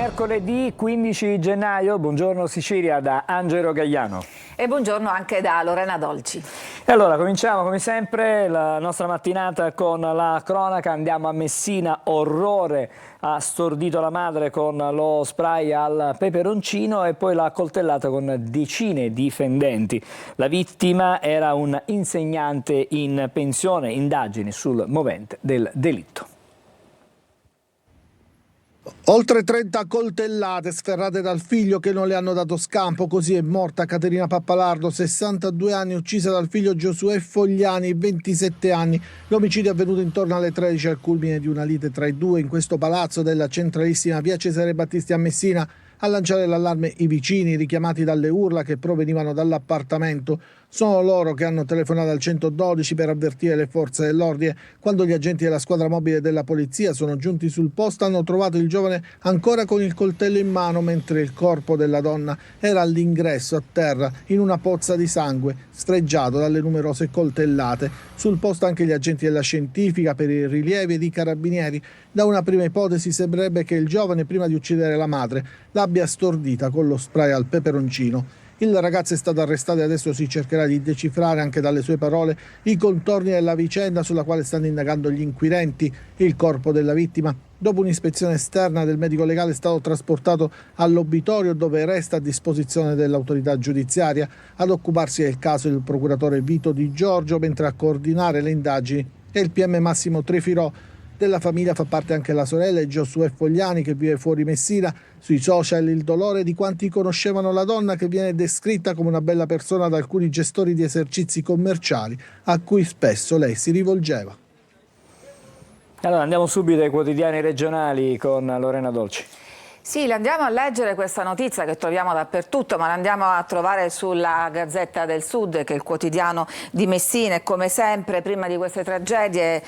Mercoledì 15 gennaio, buongiorno Sicilia da Angelo Gagliano. E buongiorno anche da Lorena Dolci. E allora cominciamo come sempre la nostra mattinata con la cronaca, andiamo a Messina, orrore, ha stordito la madre con lo spray al peperoncino e poi l'ha accoltellata con decine di fendenti. La vittima era un insegnante in pensione, indagini sul movente del delitto. Oltre 30 coltellate sferrate dal figlio che non le hanno dato scampo, così è morta Caterina Pappalardo, 62 anni, uccisa dal figlio Giosuè Fogliani, 27 anni. L'omicidio è avvenuto intorno alle 13 al culmine di una lite tra i due in questo palazzo della centralissima via Cesare Battisti a Messina. A lanciare l'allarme i vicini, richiamati dalle urla che provenivano dall'appartamento. Sono loro che hanno telefonato al 112 per avvertire le forze dell'ordine. Quando gli agenti della squadra mobile della polizia sono giunti sul posto, hanno trovato il giovane ancora con il coltello in mano, mentre il corpo della donna era all'ingresso a terra in una pozza di sangue, sfregiato dalle numerose coltellate. Sul posto anche gli agenti della scientifica per i rilievi ed i carabinieri. Da una prima ipotesi sembrerebbe che il giovane, prima di uccidere la madre, l'abbia stordita con lo spray al peperoncino. Il ragazzo è stato arrestato e adesso si cercherà di decifrare anche dalle sue parole i contorni della vicenda sulla quale stanno indagando gli inquirenti. Il corpo della vittima, dopo un'ispezione esterna del medico legale, è stato trasportato all'obitorio dove resta a disposizione dell'autorità giudiziaria. Ad occuparsi del caso il procuratore Vito Di Giorgio, mentre a coordinare le indagini è il PM Massimo Trefirò. Della famiglia fa parte anche la sorella Giosuè Fogliani, che vive fuori Messina. Sui social il dolore di quanti conoscevano la donna, che viene descritta come una bella persona da alcuni gestori di esercizi commerciali a cui spesso lei si rivolgeva. Allora andiamo subito ai quotidiani regionali con Lorena Dolci. Sì, andiamo a leggere questa notizia che troviamo dappertutto, ma la andiamo a trovare sulla Gazzetta del Sud, che è il quotidiano di Messina, e come sempre prima di queste tragedie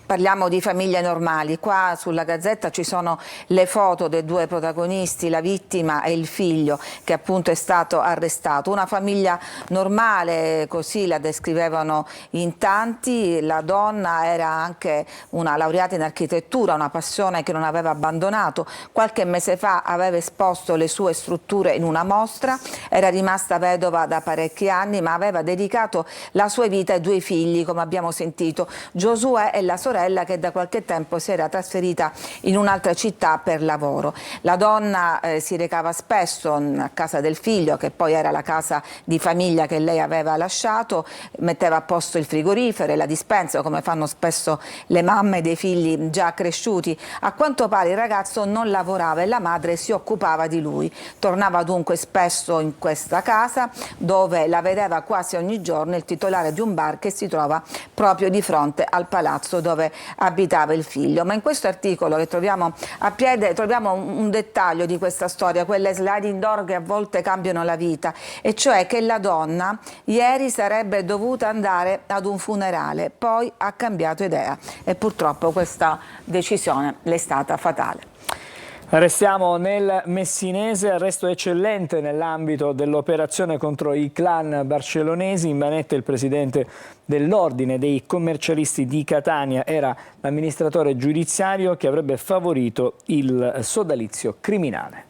parliamo di famiglie normali. Qua sulla Gazzetta ci sono le foto dei due protagonisti, la vittima e il figlio che appunto è stato arrestato. Una famiglia normale, così la descrivevano in tanti. La donna era anche una laureata in architettura, una passione che non aveva abbandonato. Qualche mese fa aveva esposto le sue strutture in una mostra, era rimasta vedova da parecchi anni, ma aveva dedicato la sua vita ai due figli, come abbiamo sentito, Giosuè e la sorella, che da qualche tempo si era trasferita in un'altra città per lavoro. La donna si recava spesso a casa del figlio, che poi era la casa di famiglia che lei aveva lasciato, metteva a posto il frigorifero e la dispensa, come fanno spesso le mamme dei figli già cresciuti. A quanto pare il ragazzo non lavorava e la madre si occupava di lui. Tornava dunque spesso in questa casa, dove la vedeva quasi ogni giorno il titolare di un bar che si trova proprio di fronte al palazzo dove abitava il figlio. Ma in questo articolo che troviamo a piede troviamo un dettaglio di questa storia, quelle sliding door che a volte cambiano la vita, e cioè che la donna ieri sarebbe dovuta andare ad un funerale, poi ha cambiato idea e purtroppo questa decisione le è stata fatale. Restiamo nel messinese, arresto eccellente nell'ambito dell'operazione contro i clan barcellonesi. In manette il presidente dell'ordine dei commercialisti di Catania, era l'amministratore giudiziario che avrebbe favorito il sodalizio criminale.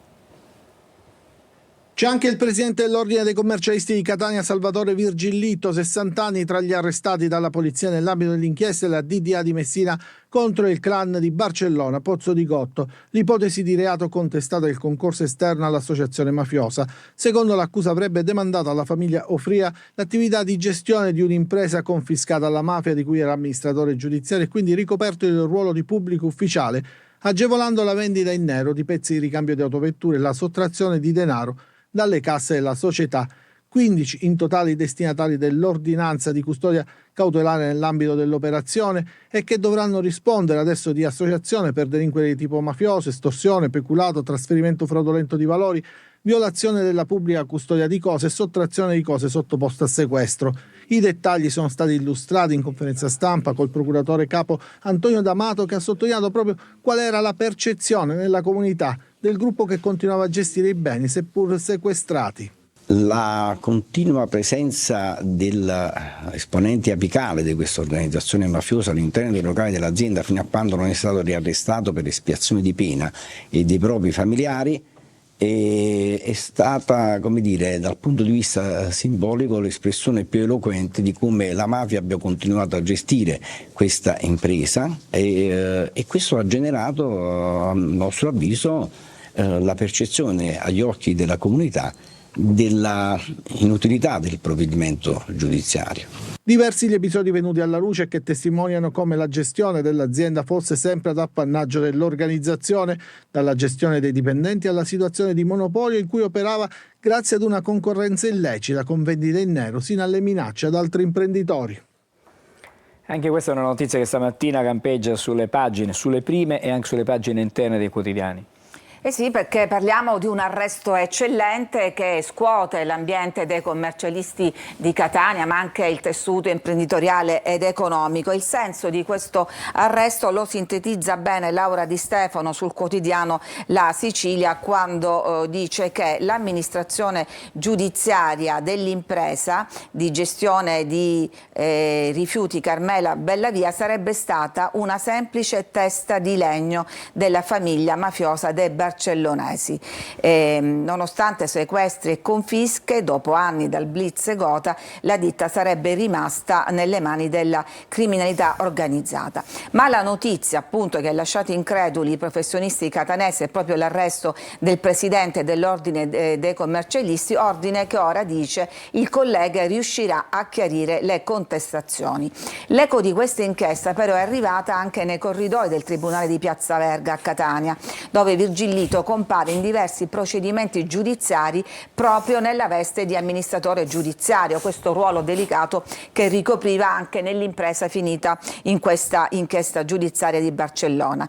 C'è anche il presidente dell'ordine dei commercialisti di Catania, Salvatore Virgillito, 60 anni, tra gli arrestati dalla polizia nell'ambito dell'inchiesta della DDA di Messina contro il clan di Barcellona, Pozzo di Gotto. L'ipotesi di reato contestata è il concorso esterno all'associazione mafiosa. Secondo l'accusa avrebbe demandato alla famiglia Ofria l'attività di gestione di un'impresa confiscata alla mafia, di cui era amministratore giudiziario, e quindi ricoperto il ruolo di pubblico ufficiale, agevolando la vendita in nero di pezzi di ricambio di autovetture e la sottrazione di denaro dalle casse della società. 15 in totale i destinatari dell'ordinanza di custodia cautelare nell'ambito dell'operazione, e che dovranno rispondere adesso di associazione per delinquere di tipo mafioso, estorsione, peculato, trasferimento fraudolento di valori, violazione della pubblica custodia di cose e sottrazione di cose sottoposte a sequestro. I dettagli sono stati illustrati in conferenza stampa col procuratore capo Antonio D'Amato, che ha sottolineato proprio qual era la percezione nella comunità del gruppo che continuava a gestire i beni seppur sequestrati. La continua presenza dell'esponente apicale di questa organizzazione mafiosa all'interno dei locali dell'azienda fino a quando non è stato riarrestato per espiazione di pena e dei propri familiari è stata, come dire, dal punto di vista simbolico l'espressione più eloquente di come la mafia abbia continuato a gestire questa impresa e questo ha generato, a nostro avviso, la percezione agli occhi della comunità della inutilità del provvedimento giudiziario. Diversi gli episodi venuti alla luce che testimoniano come la gestione dell'azienda fosse sempre ad appannaggio dell'organizzazione, dalla gestione dei dipendenti alla situazione di monopolio in cui operava grazie ad una concorrenza illecita con vendite in nero sino alle minacce ad altri imprenditori. Anche questa è una notizia che stamattina campeggia sulle pagine, sulle prime e anche sulle pagine interne dei quotidiani. Eh sì, perché parliamo di un arresto eccellente che scuote l'ambiente dei commercialisti di Catania, ma anche il tessuto imprenditoriale ed economico. Il senso di questo arresto lo sintetizza bene Laura Di Stefano sul quotidiano La Sicilia quando dice che l'amministrazione giudiziaria dell'impresa di gestione di rifiuti Carmela Bellavia sarebbe stata una semplice testa di legno della famiglia mafiosa dei Barcellonesi. Nonostante sequestri e confische, dopo anni dal blitz Gotha, la ditta sarebbe rimasta nelle mani della criminalità organizzata. Ma la notizia appunto che ha lasciato increduli i professionisti catanesi è proprio l'arresto del presidente dell'ordine dei commercialisti, ordine che ora dice il collega riuscirà a chiarire le contestazioni. L'eco di questa inchiesta però è arrivata anche nei corridoi del Tribunale di Piazza Verga a Catania, dove Virgilio compare in diversi procedimenti giudiziari proprio nella veste di amministratore giudiziario, questo ruolo delicato che ricopriva anche nell'impresa finita in questa inchiesta giudiziaria di Barcellona.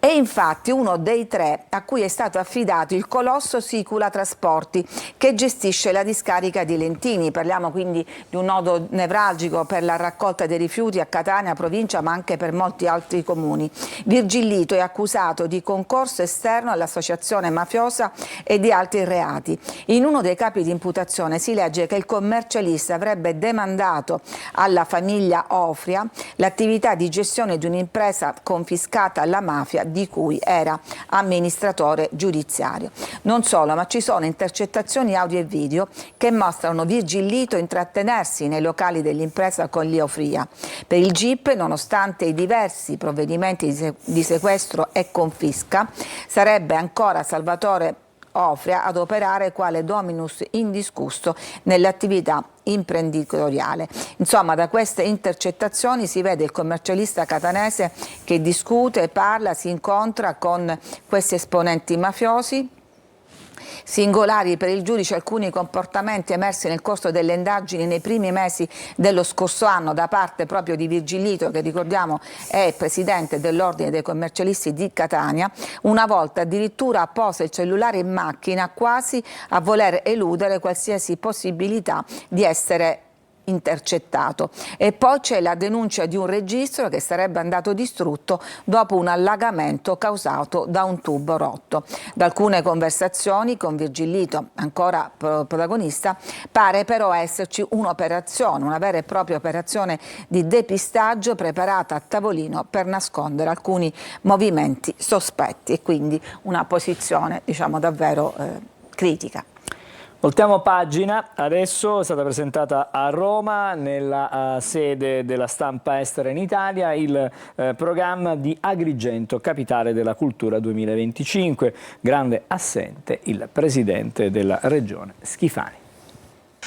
È infatti uno dei tre a cui è stato affidato il colosso Sicula Trasporti che gestisce la discarica di Lentini. Parliamo quindi di un nodo nevralgico per la raccolta dei rifiuti a Catania, provincia, ma anche per molti altri comuni. Virgilito è accusato di concorso esterno all'associazione mafiosa e di altri reati. In uno dei capi di imputazione si legge che il commercialista avrebbe demandato alla famiglia Ofria l'attività di gestione di un'impresa confiscata alla mafia di cui era amministratore giudiziario. Non solo, ma ci sono intercettazioni audio e video che mostrano Virgilito intrattenersi nei locali dell'impresa con gli Ofria. Per il GIP, nonostante i diversi provvedimenti di sequestro e confisca, sarebbe ancora Salvatore Ofria ad operare quale dominus indiscusso nell'attività imprenditoriale. Insomma, da queste intercettazioni si vede il commercialista catanese che discute, parla, si incontra con questi esponenti mafiosi. Singolari per il giudice alcuni comportamenti emersi nel corso delle indagini nei primi mesi dello scorso anno da parte proprio di Virgilito, che ricordiamo è presidente dell'Ordine dei Commercialisti di Catania. Una volta addirittura appose il cellulare in macchina quasi a voler eludere qualsiasi possibilità di essere intercettato. E poi c'è la denuncia di un registro che sarebbe andato distrutto dopo un allagamento causato da un tubo rotto. Da alcune conversazioni con Virgilito, ancora protagonista, pare però esserci un'operazione, una vera e propria operazione di depistaggio preparata a tavolino per nascondere alcuni movimenti sospetti e quindi una posizione, diciamo, davvero critica. Voltiamo pagina, adesso è stata presentata a Roma, nella sede della Stampa Estera in Italia, il programma di Agrigento, capitale della cultura 2025. Grande assente il presidente della regione Schifani.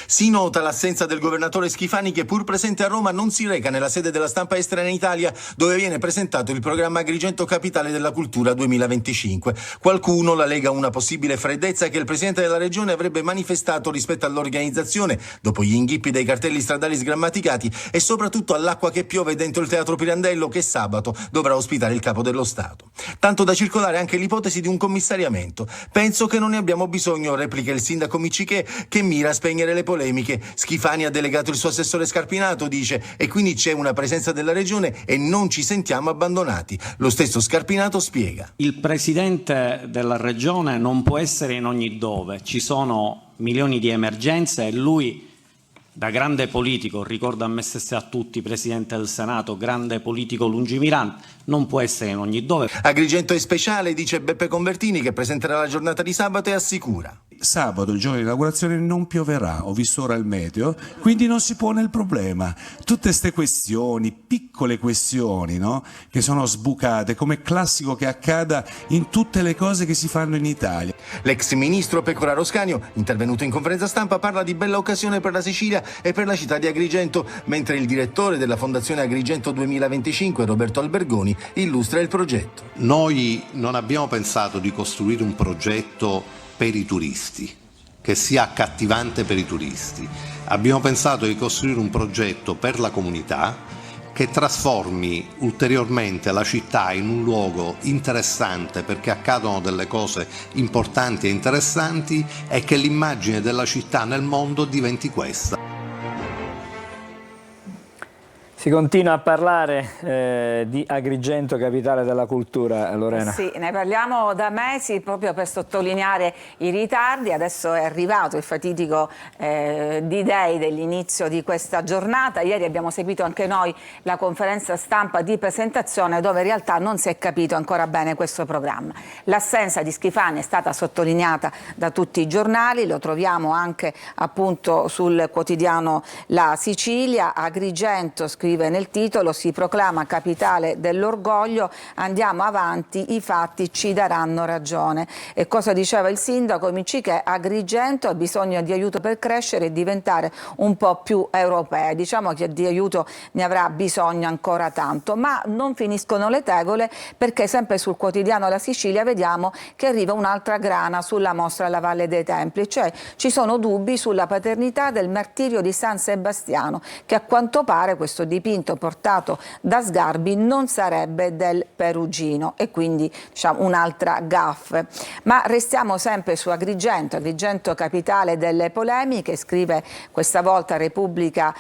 Si nota l'assenza del governatore Schifani che pur presente a Roma non si reca nella sede della Stampa Estera in Italia dove viene presentato il programma Agrigento Capitale della Cultura 2025. Qualcuno la lega una possibile freddezza che il presidente della regione avrebbe manifestato rispetto all'organizzazione dopo gli inghippi dei cartelli stradali sgrammaticati e soprattutto all'acqua che piove dentro il Teatro Pirandello che sabato dovrà ospitare il Capo dello Stato. Tanto da circolare anche l'ipotesi di un commissariamento. Penso che non ne abbiamo bisogno, replica il sindaco Miccichè che mira a spegnere le polemiche. Schifani ha delegato il suo assessore Scarpinato, dice, e quindi c'è una presenza della regione e non ci sentiamo abbandonati. Lo stesso Scarpinato spiega. Il presidente della regione non può essere in ogni dove, ci sono milioni di emergenze e lui, da grande politico, ricordo a me stesso e a tutti, Presidente del Senato, grande politico lungimirante, non può essere in ogni dove. Agrigento è speciale, dice Beppe Convertini, che presenterà la giornata di sabato e assicura: sabato, il giorno di inaugurazione, non pioverà, ho visto ora il meteo, quindi non si pone il problema. Tutte queste questioni, piccole questioni, no? Che sono sbucate, come è classico che accada in tutte le cose che si fanno in Italia. L'ex ministro Pecoraro Scanio, intervenuto in conferenza stampa, parla di bella occasione per la Sicilia e per la città di Agrigento, mentre il direttore della Fondazione Agrigento 2025, Roberto Albergoni, illustra il progetto. Noi non abbiamo pensato di costruire un progetto per i turisti, che sia accattivante per i turisti. Abbiamo pensato di costruire un progetto per la comunità che trasformi ulteriormente la città in un luogo interessante, perché accadono delle cose importanti e interessanti, e che l'immagine della città nel mondo diventi questa. Si continua a parlare di Agrigento, capitale della cultura, Lorena. Sì, ne parliamo da mesi proprio per sottolineare i ritardi. Adesso è arrivato il fatidico D-Day dell'inizio di questa giornata. Ieri abbiamo seguito anche noi la conferenza stampa di presentazione, dove in realtà non si è capito ancora bene questo programma. L'assenza di Schifani è stata sottolineata da tutti i giornali, lo troviamo anche appunto sul quotidiano La Sicilia. Agrigento, scrive nel titolo, si proclama capitale dell'orgoglio, andiamo avanti, i fatti ci daranno ragione. E cosa diceva il sindaco Miccichè? Agrigento ha bisogno di aiuto per crescere e diventare un po' più europea. Diciamo che di aiuto ne avrà bisogno ancora tanto, ma non finiscono le tegole, perché sempre sul quotidiano La Sicilia vediamo che arriva un'altra grana sulla mostra alla Valle dei Templi, cioè ci sono dubbi sulla paternità del martirio di San Sebastiano, che a quanto pare questo dipinto portato da Sgarbi non sarebbe del Perugino, e quindi diciamo un'altra gaffe. Ma restiamo sempre su Agrigento, Agrigento capitale delle polemiche, scrive questa volta Repubblica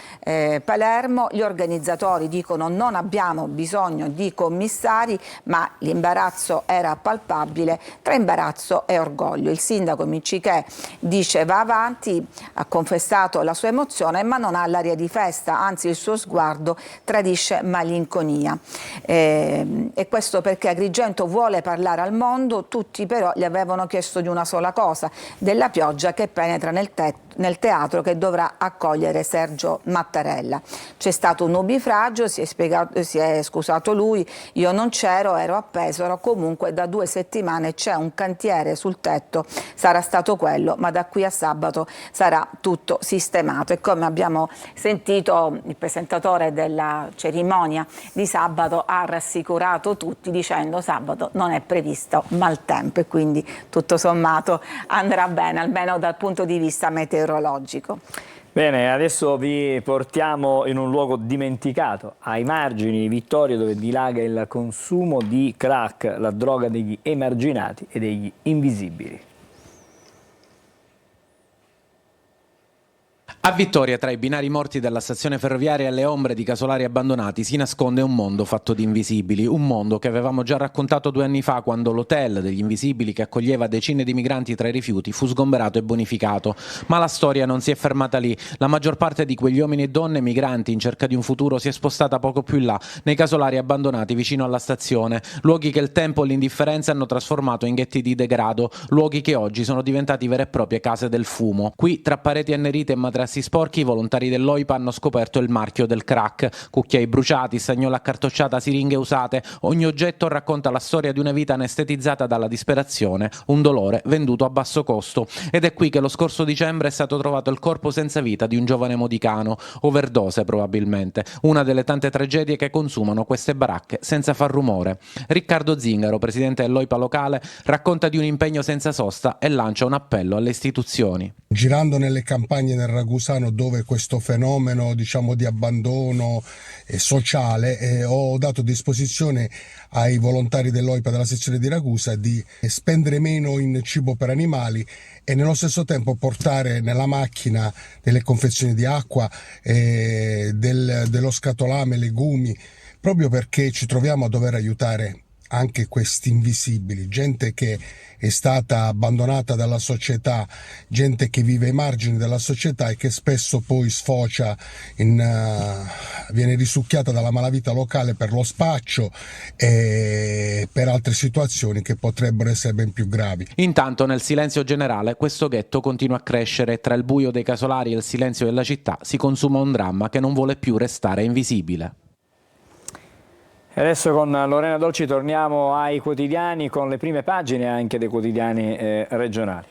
Palermo. Gli organizzatori dicono non abbiamo bisogno di commissari, ma l'imbarazzo era palpabile, tra imbarazzo e orgoglio. Il sindaco Miccichè dice va avanti, ha confessato la sua emozione, ma non ha l'aria di festa, anzi il suo sguardo tradisce malinconia. E questo perché Agrigento vuole parlare al mondo, tutti però gli avevano chiesto di una sola cosa: della pioggia che penetra nel teatro che dovrà accogliere Sergio Mattarella. C'è stato un nubifragio, si è scusato lui, io non c'ero, ero a Pesaro, comunque da 2 settimane c'è un cantiere sul tetto, sarà stato quello, ma da qui a sabato sarà tutto sistemato. E come abbiamo sentito, il presentatore della cerimonia di sabato ha rassicurato tutti dicendo sabato non è previsto maltempo, e quindi tutto sommato andrà bene, almeno dal punto di vista meteorologico. Bene, adesso vi portiamo in un luogo dimenticato, ai margini di Vittorio, dove dilaga il consumo di crack, la droga degli emarginati e degli invisibili. A Vittoria, tra i binari morti della stazione ferroviaria e le ombre di casolari abbandonati, si nasconde un mondo fatto di invisibili, un mondo che avevamo già raccontato 2 anni fa, quando l'hotel degli invisibili, che accoglieva decine di migranti tra i rifiuti, fu sgomberato e bonificato. Ma la storia non si è fermata lì. La maggior parte di quegli uomini e donne migranti in cerca di un futuro si è spostata poco più in là, nei casolari abbandonati vicino alla stazione, luoghi che il tempo e l'indifferenza hanno trasformato in ghetti di degrado, luoghi che oggi sono diventati vere e proprie case del fumo. Qui, tra pareti annerite e materassi sporchi, i volontari dell'OIPA hanno scoperto il marchio del crack: cucchiai bruciati, stagnola accartocciata, siringhe usate. Ogni oggetto racconta la storia di una vita anestetizzata dalla disperazione, un dolore venduto a basso costo. Ed è qui che lo scorso dicembre è stato trovato il corpo senza vita di un giovane modicano, overdose probabilmente, una delle tante tragedie che consumano queste baracche senza far rumore. Riccardo Zingaro, presidente dell'OIPA locale, racconta di un impegno senza sosta e lancia un appello alle istituzioni. Girando nelle campagne del Ragusano, dove questo fenomeno di abbandono sociale, ho dato disposizione ai volontari dell'OIPA della sezione di Ragusa di spendere meno in cibo per animali e nello stesso tempo portare nella macchina delle confezioni di acqua, dello scatolame, legumi, proprio perché ci troviamo a dover aiutare anche questi invisibili, gente che è stata abbandonata dalla società, gente che vive ai margini della società e che spesso poi sfocia viene risucchiata dalla malavita locale per lo spaccio e per altre situazioni che potrebbero essere ben più gravi. Intanto nel silenzio generale questo ghetto continua a crescere, tra il buio dei casolari e il silenzio della città si consuma un dramma che non vuole più restare invisibile. E adesso con Lorena Dolci torniamo ai quotidiani, con le prime pagine anche dei quotidiani regionali.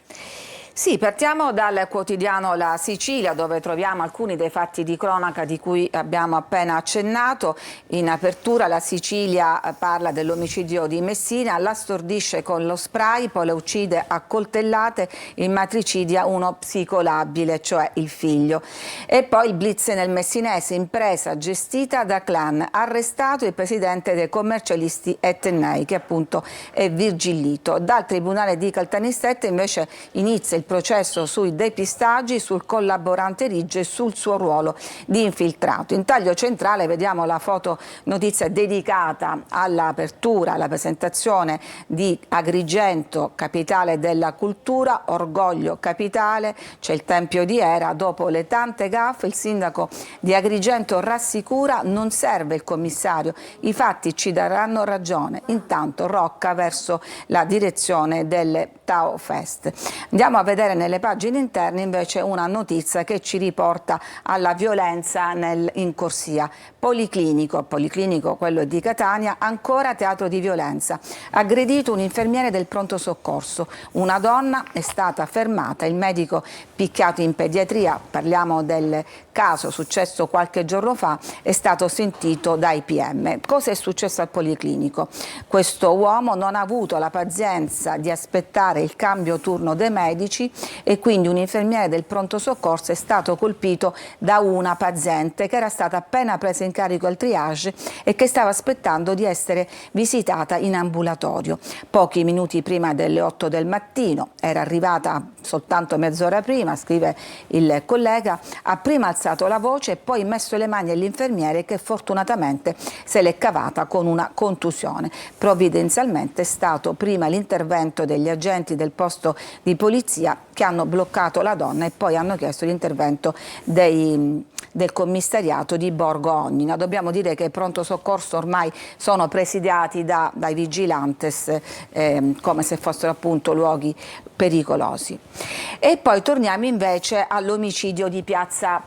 Sì, partiamo dal quotidiano La Sicilia, dove troviamo alcuni dei fatti di cronaca di cui abbiamo appena accennato. In apertura La Sicilia parla dell'omicidio di Messina, la stordisce con lo spray, poi la uccide a coltellate, il matricidia uno psicolabile, cioè il figlio. E poi il blitz nel Messinese, impresa gestita da clan, arrestato il presidente dei commercialisti Etnei, che appunto è Virgillito. Dal Tribunale di Caltanissette invece inizia il processo sui depistaggi, sul collaborante Rigge e sul suo ruolo di infiltrato. In taglio centrale vediamo la foto notizia dedicata all'apertura, alla presentazione di Agrigento, capitale della cultura, orgoglio capitale, c'è il Tempio di Era. Dopo le tante gaffe il sindaco di Agrigento rassicura: non serve il commissario, i fatti ci daranno ragione. Intanto Rocca verso la direzione delle Tao Fest. Andiamo a vedere nelle pagine interne invece una notizia che ci riporta alla violenza in corsia. Policlinico, quello di Catania, ancora teatro di violenza. Aggredito un infermiere del pronto soccorso. Una donna è stata fermata, il medico picchiato in pediatria, parliamo del caso successo qualche giorno fa, è stato sentito dai PM. Cosa è successo al Policlinico? Questo uomo non ha avuto la pazienza di aspettare il cambio turno dei medici e quindi un infermiere del pronto soccorso è stato colpito da una paziente che era stata appena presa in carico al triage e che stava aspettando di essere visitata in ambulatorio. Pochi minuti prima delle 8 del mattino, era arrivata soltanto mezz'ora prima, scrive il collega, ha prima alzato la voce e poi messo le mani all'infermiere, che fortunatamente se l'è cavata con una contusione. Provvidenzialmente è stato prima l'intervento degli agenti del posto di polizia che hanno bloccato la donna e poi hanno chiesto l'intervento del commissariato di Borgo Ognina. Dobbiamo dire che i pronto soccorso ormai sono presidiati dai vigilantes come se fossero appunto luoghi pericolosi. E poi torniamo invece all'omicidio di Piazza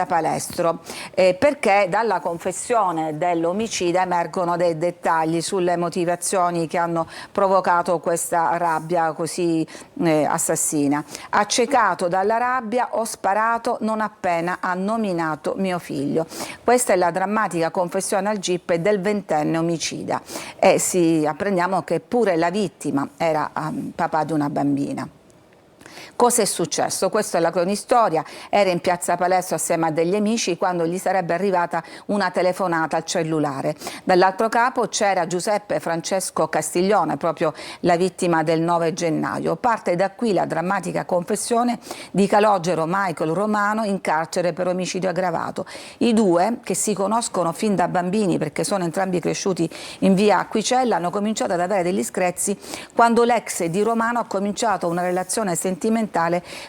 Palestro, perché dalla confessione dell'omicida emergono dei dettagli sulle motivazioni che hanno provocato questa rabbia così assassina. Accecato dalla rabbia ho sparato non appena ha nominato mio figlio. Questa è la drammatica confessione al GIP del 20enne omicida e apprendiamo che pure la vittima era papà di una bambina. Cosa è successo? Questa è la cronistoria. Era in Piazza Palestro assieme a degli amici quando gli sarebbe arrivata una telefonata al cellulare. Dall'altro capo c'era Giuseppe Francesco Castiglione, proprio la vittima del 9 gennaio. Parte da qui la drammatica confessione di Calogero Michael Romano, in carcere per omicidio aggravato. I due, che si conoscono fin da bambini perché sono entrambi cresciuti in via Acquicella, hanno cominciato ad avere degli screzi quando l'ex di Romano ha cominciato una relazione sentimentale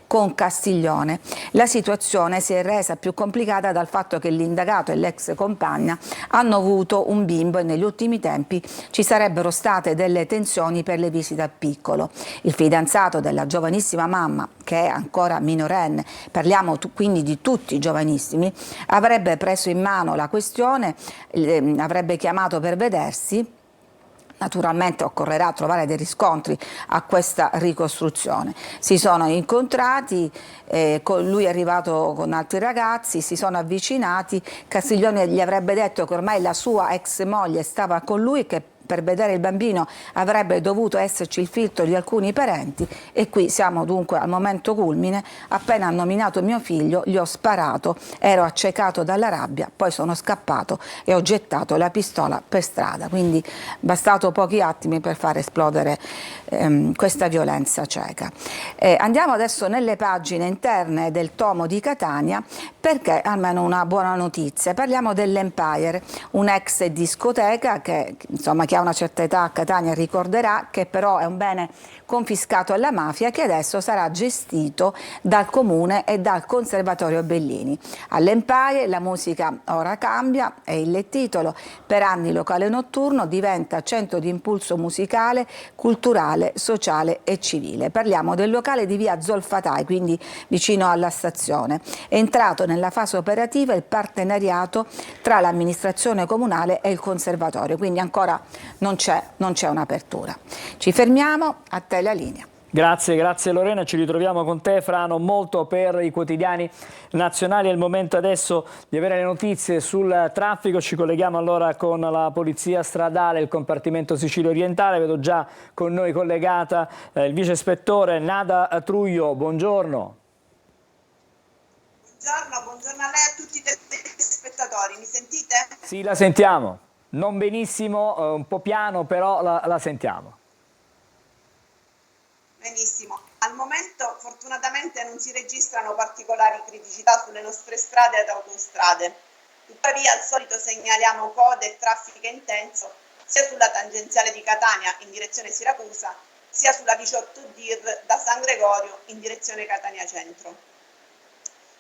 con Castiglione. La situazione si è resa più complicata dal fatto che l'indagato e l'ex compagna hanno avuto un bimbo e negli ultimi tempi ci sarebbero state delle tensioni per le visite al piccolo. Il fidanzato della giovanissima mamma, che è ancora minorenne, parliamo quindi di tutti i giovanissimi, avrebbe preso in mano la questione, avrebbe chiamato per vedersi. Naturalmente occorrerà trovare dei riscontri a questa ricostruzione. Si sono incontrati, lui è arrivato con altri ragazzi, si sono avvicinati, Castiglione gli avrebbe detto che ormai la sua ex moglie stava con lui e che per vedere il bambino avrebbe dovuto esserci il filtro di alcuni parenti e qui siamo dunque al momento culmine. Appena ha nominato mio figlio gli ho sparato, ero accecato dalla rabbia, poi sono scappato e ho gettato la pistola per strada, quindi bastato pochi attimi per far esplodere questa violenza cieca. Andiamo adesso nelle pagine interne del Tomo di Catania perché almeno una buona notizia. Parliamo dell'Empire, un'ex discoteca che insomma chi ha una certa età a Catania ricorderà, che però è un bene confiscato alla mafia, che adesso sarà gestito dal Comune e dal Conservatorio Bellini. All'Empire la musica ora cambia, è il titolo, per anni locale notturno, diventa centro di impulso musicale, culturale, sociale e civile. Parliamo del locale di via Zolfatai, quindi vicino alla stazione. È entrato nella fase operativa il partenariato tra l'amministrazione comunale e il conservatorio, quindi ancora non c'è un'apertura. Ci fermiamo, a te la linea. Grazie Lorena, ci ritroviamo con te fra non molto per i quotidiani nazionali. È il momento adesso di avere le notizie sul traffico, ci colleghiamo allora con la Polizia Stradale, il compartimento Sicilia Orientale. Vedo già con noi collegata il vice ispettore Nada Truglio, buongiorno. Buongiorno a lei e a tutti i telespettatori, mi sentite? Sì, la sentiamo, non benissimo, un po' piano, però la sentiamo. Benissimo, al momento fortunatamente non si registrano particolari criticità sulle nostre strade ed autostrade, tuttavia al solito segnaliamo code e traffico intenso sia sulla tangenziale di Catania in direzione Siracusa, sia sulla 18 DIR da San Gregorio in direzione Catania Centro.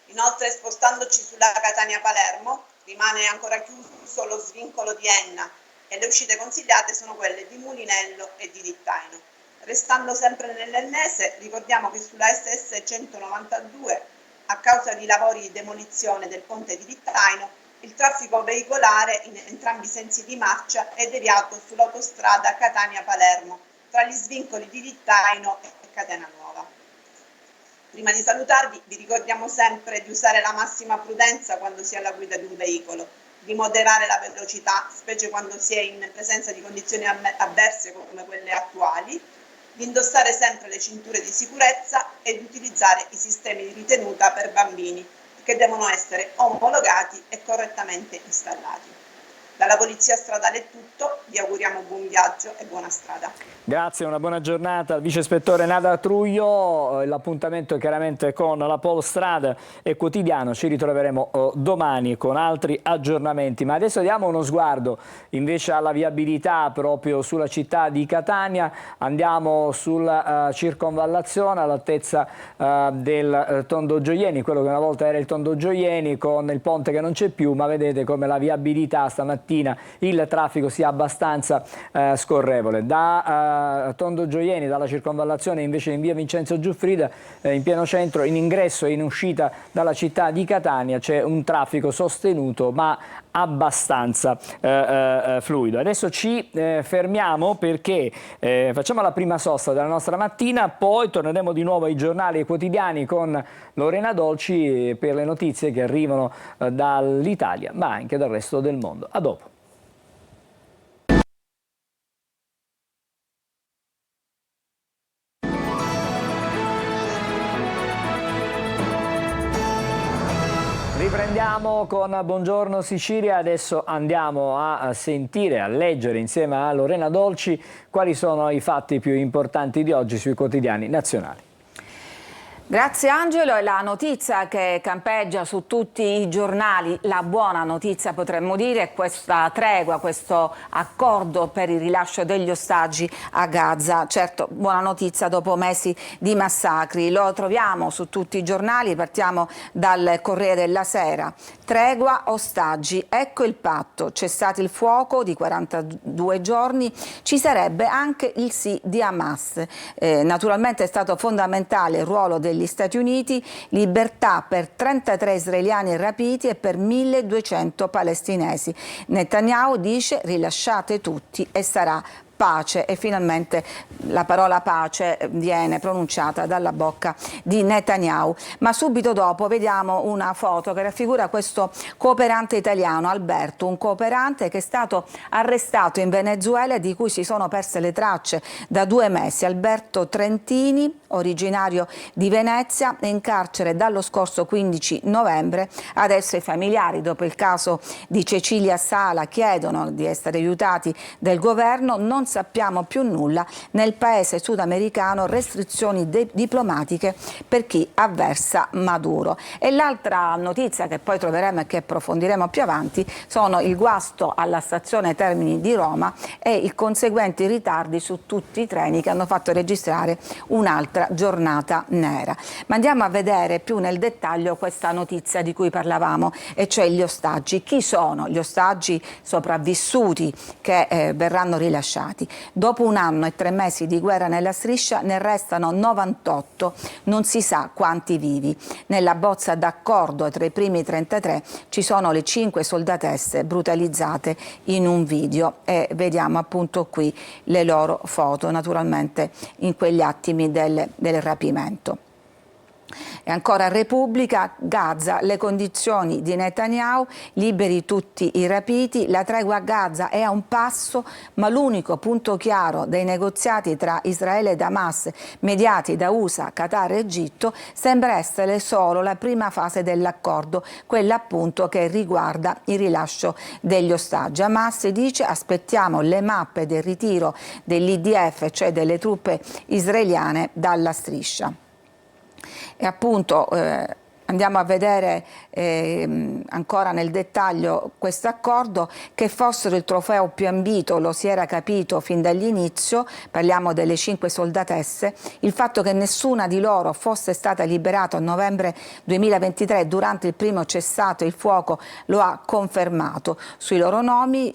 Inoltre, spostandoci sulla Catania-Palermo, rimane ancora chiuso lo svincolo di Enna e le uscite consigliate sono quelle di Mulinello e di Dittaino. Restando sempre nell'Ennese, ricordiamo che sulla SS 192, a causa di lavori di demolizione del ponte di Dittaino, il traffico veicolare in entrambi i sensi di marcia è deviato sull'autostrada Catania-Palermo, tra gli svincoli di Dittaino e Catena Nuova. Prima di salutarvi, vi ricordiamo sempre di usare la massima prudenza quando si è alla guida di un veicolo, di moderare la velocità, specie quando si è in presenza di condizioni avverse come quelle attuali, di indossare sempre le cinture di sicurezza e di utilizzare i sistemi di ritenuta per bambini, che devono essere omologati e correttamente installati. Dalla Polizia Stradale è tutto, vi auguriamo buon viaggio e buona strada. Grazie, una buona giornata al vice ispettore Nada Truglio. L'appuntamento è chiaramente con la Polstrada e Quotidiano, ci ritroveremo domani con altri aggiornamenti, ma adesso diamo uno sguardo invece alla viabilità proprio sulla città di Catania. Andiamo sulla circonvallazione all'altezza del Tondo Gioieni, quello che una volta era il Tondo Gioieni, con il ponte che non c'è più, ma vedete come la viabilità stamattina, il traffico sia abbastanza scorrevole. Da Tondo Gioieni, dalla circonvallazione invece in via Vincenzo Giuffrida, in pieno centro, in ingresso e in uscita dalla città di Catania c'è un traffico sostenuto ma abbastanza fluido. Adesso ci fermiamo perché facciamo la prima sosta della nostra mattina, poi torneremo di nuovo ai giornali e ai quotidiani con Lorena Dolci per le notizie che arrivano dall'Italia ma anche dal resto del mondo. A dopo. Riprendiamo con Buongiorno Sicilia, adesso andiamo a sentire, a leggere insieme a Lorena Dolci quali sono i fatti più importanti di oggi sui quotidiani nazionali. Grazie Angelo, e la notizia che campeggia su tutti i giornali, la buona notizia potremmo dire, è questa tregua, questo accordo per il rilascio degli ostaggi a Gaza. Certo, buona notizia dopo mesi di massacri, lo troviamo su tutti i giornali, partiamo dal Corriere della Sera. Tregua, ostaggi, ecco il patto, cessato il fuoco di 42 giorni, ci sarebbe anche il sì di Hamas. Naturalmente è stato fondamentale il ruolo degli Stati Uniti, libertà per 33 israeliani rapiti e per 1200 palestinesi. Netanyahu dice rilasciate tutti e sarà pace, e finalmente la parola pace viene pronunciata dalla bocca di Netanyahu. Ma subito dopo vediamo una foto che raffigura questo cooperante italiano, Alberto, un cooperante che è stato arrestato in Venezuela e di cui si sono perse le tracce da 2 mesi. Alberto Trentini, originario di Venezia, è in carcere dallo scorso 15 novembre. Adesso i familiari, dopo il caso di Cecilia Sala, chiedono di essere aiutati dal governo. Non sappiamo più nulla, nel paese sudamericano restrizioni diplomatiche per chi avversa Maduro. E l'altra notizia che poi troveremo e che approfondiremo più avanti sono il guasto alla stazione Termini di Roma e i conseguenti ritardi su tutti i treni che hanno fatto registrare un'altra giornata nera. Ma andiamo a vedere più nel dettaglio questa notizia di cui parlavamo, e cioè gli ostaggi. Chi sono gli ostaggi sopravvissuti che verranno rilasciati? Dopo 1 anno e 3 mesi di guerra nella striscia ne restano 98, non si sa quanti vivi. Nella bozza d'accordo tra i primi 33 ci sono le 5 soldatesse brutalizzate in un video e vediamo appunto qui le loro foto, naturalmente in quegli attimi del rapimento. E ancora Repubblica, Gaza, le condizioni di Netanyahu, liberi tutti i rapiti, la tregua a Gaza è a un passo, ma l'unico punto chiaro dei negoziati tra Israele ed Hamas, mediati da USA, Qatar e Egitto, sembra essere solo la prima fase dell'accordo, quella appunto che riguarda il rilascio degli ostaggi. Hamas dice: aspettiamo le mappe del ritiro dell'IDF, cioè delle truppe israeliane, dalla striscia. E appunto andiamo a vedere ancora nel dettaglio questo accordo. Che fossero il trofeo più ambito lo si era capito fin dall'inizio, parliamo delle 5 soldatesse. Il fatto che nessuna di loro fosse stata liberata a novembre 2023 durante il primo cessato il fuoco lo ha confermato. Sui loro nomi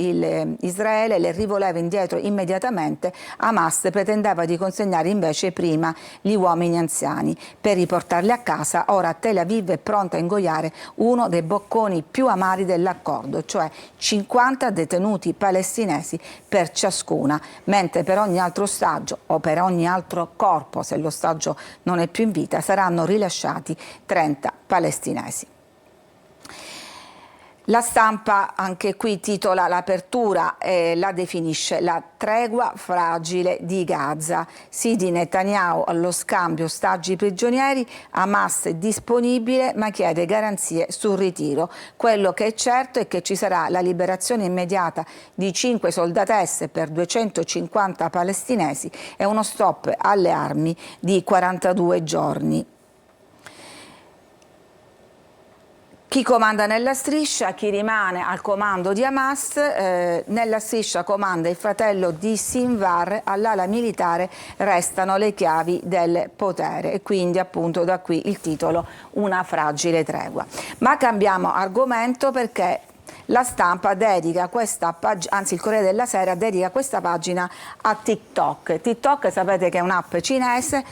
Israele le rivoleva indietro immediatamente, Hamas pretendeva di consegnare invece prima gli uomini anziani per riportarli a casa. Ora Tel Aviv è pronta a ingoiare uno dei bocconi più amari dell'accordo, cioè 50 detenuti palestinesi per ciascuna, mentre per ogni altro ostaggio o per ogni altro corpo, se l'ostaggio non è più in vita, saranno rilasciati 30 palestinesi. La Stampa anche qui titola l'apertura e la definisce: la tregua fragile di Gaza. Sì di Netanyahu allo scambio ostaggi prigionieri, Hamas è disponibile ma chiede garanzie sul ritiro. Quello che è certo è che ci sarà la liberazione immediata di 5 soldatesse per 250 palestinesi e uno stop alle armi di 42 giorni. Chi comanda nella striscia, chi rimane al comando di Hamas, nella striscia comanda il fratello di Sinwar, all'ala militare restano le chiavi del potere e quindi appunto da qui il titolo Una fragile tregua. Ma cambiamo argomento perché la Stampa dedica questa pagina, anzi il Corriere della Sera dedica questa pagina a TikTok. TikTok sapete che è un'app cinese,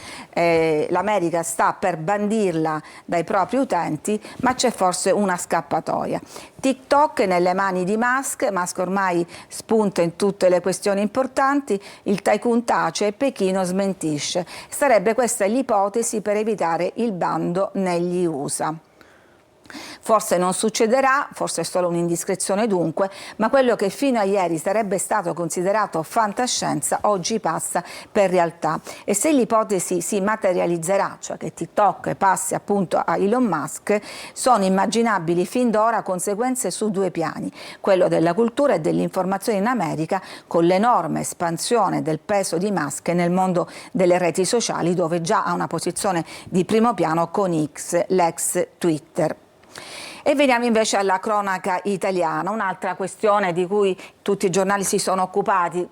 l'America sta per bandirla dai propri utenti, ma c'è forse una scappatoia. TikTok nelle mani di Musk ormai spunta in tutte le questioni importanti, il tycoon tace e Pechino smentisce. Sarebbe questa l'ipotesi per evitare il bando negli USA. Forse non succederà, forse è solo un'indiscrezione dunque, ma quello che fino a ieri sarebbe stato considerato fantascienza oggi passa per realtà. E se l'ipotesi si materializzerà, cioè che TikTok passi appunto a Elon Musk, sono immaginabili fin d'ora conseguenze su 2 piani, quello della cultura e dell'informazione in America, con l'enorme espansione del peso di Musk nel mondo delle reti sociali, dove già ha una posizione di primo piano con X, l'ex Twitter. E veniamo invece alla cronaca italiana, un'altra questione di cui tutti i giornali si sono occupati,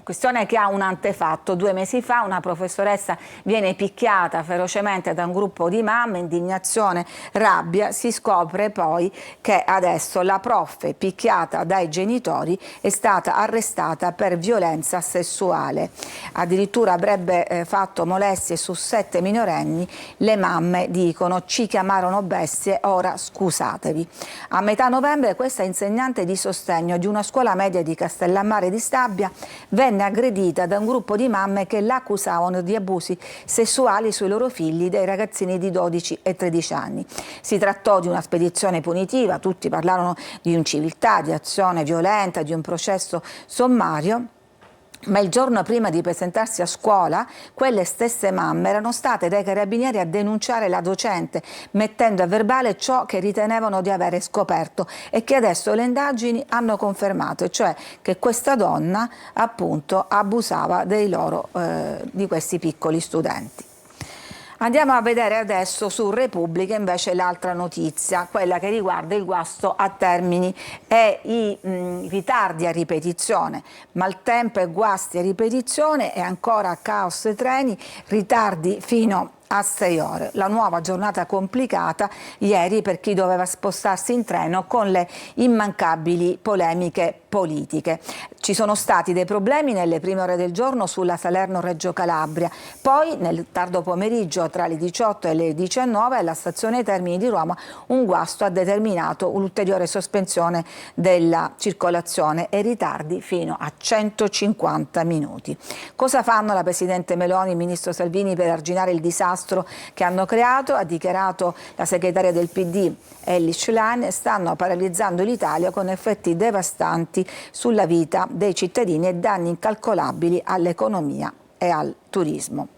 questione che ha un antefatto. 2 mesi fa una professoressa viene picchiata ferocemente da un gruppo di mamme, indignazione, rabbia, si scopre poi che adesso la prof picchiata dai genitori è stata arrestata per violenza sessuale, addirittura avrebbe fatto molestie su 7 minorenni, le mamme dicono ci chiamarono bestie, ora scusatevi. A metà novembre questa insegnante di sostegno di una scuola media di Castellammare di Stabia venne aggredita da un gruppo di mamme che l'accusavano di abusi sessuali sui loro figli, dei ragazzini di 12 e 13 anni. Si trattò di una spedizione punitiva, tutti parlarono di inciviltà, di azione violenta, di un processo sommario. Ma il giorno prima di presentarsi a scuola, quelle stesse mamme erano state dai carabinieri a denunciare la docente, mettendo a verbale ciò che ritenevano di avere scoperto e che adesso le indagini hanno confermato, cioè che questa donna appunto abusava di questi piccoli studenti. Andiamo a vedere adesso su Repubblica invece l'altra notizia, quella che riguarda il guasto a Termini e i ritardi a ripetizione. Maltempo e guasti a ripetizione e ancora caos ai treni, ritardi fino a 6 ore. La nuova giornata complicata ieri per chi doveva spostarsi in treno con le immancabili polemiche politiche. Ci sono stati dei problemi nelle prime ore del giorno sulla Salerno-Reggio Calabria, poi nel tardo pomeriggio tra le 18 e le 19 alla stazione Termini di Roma un guasto ha determinato un'ulteriore sospensione della circolazione e ritardi fino a 150 minuti. Cosa fanno la Presidente Meloni e il Ministro Salvini per arginare il disastro che hanno creato? Ha dichiarato la segretaria del PD Elly Schlein: stanno paralizzando l'Italia con effetti devastanti sulla vita dei cittadini e danni incalcolabili all'economia e al turismo.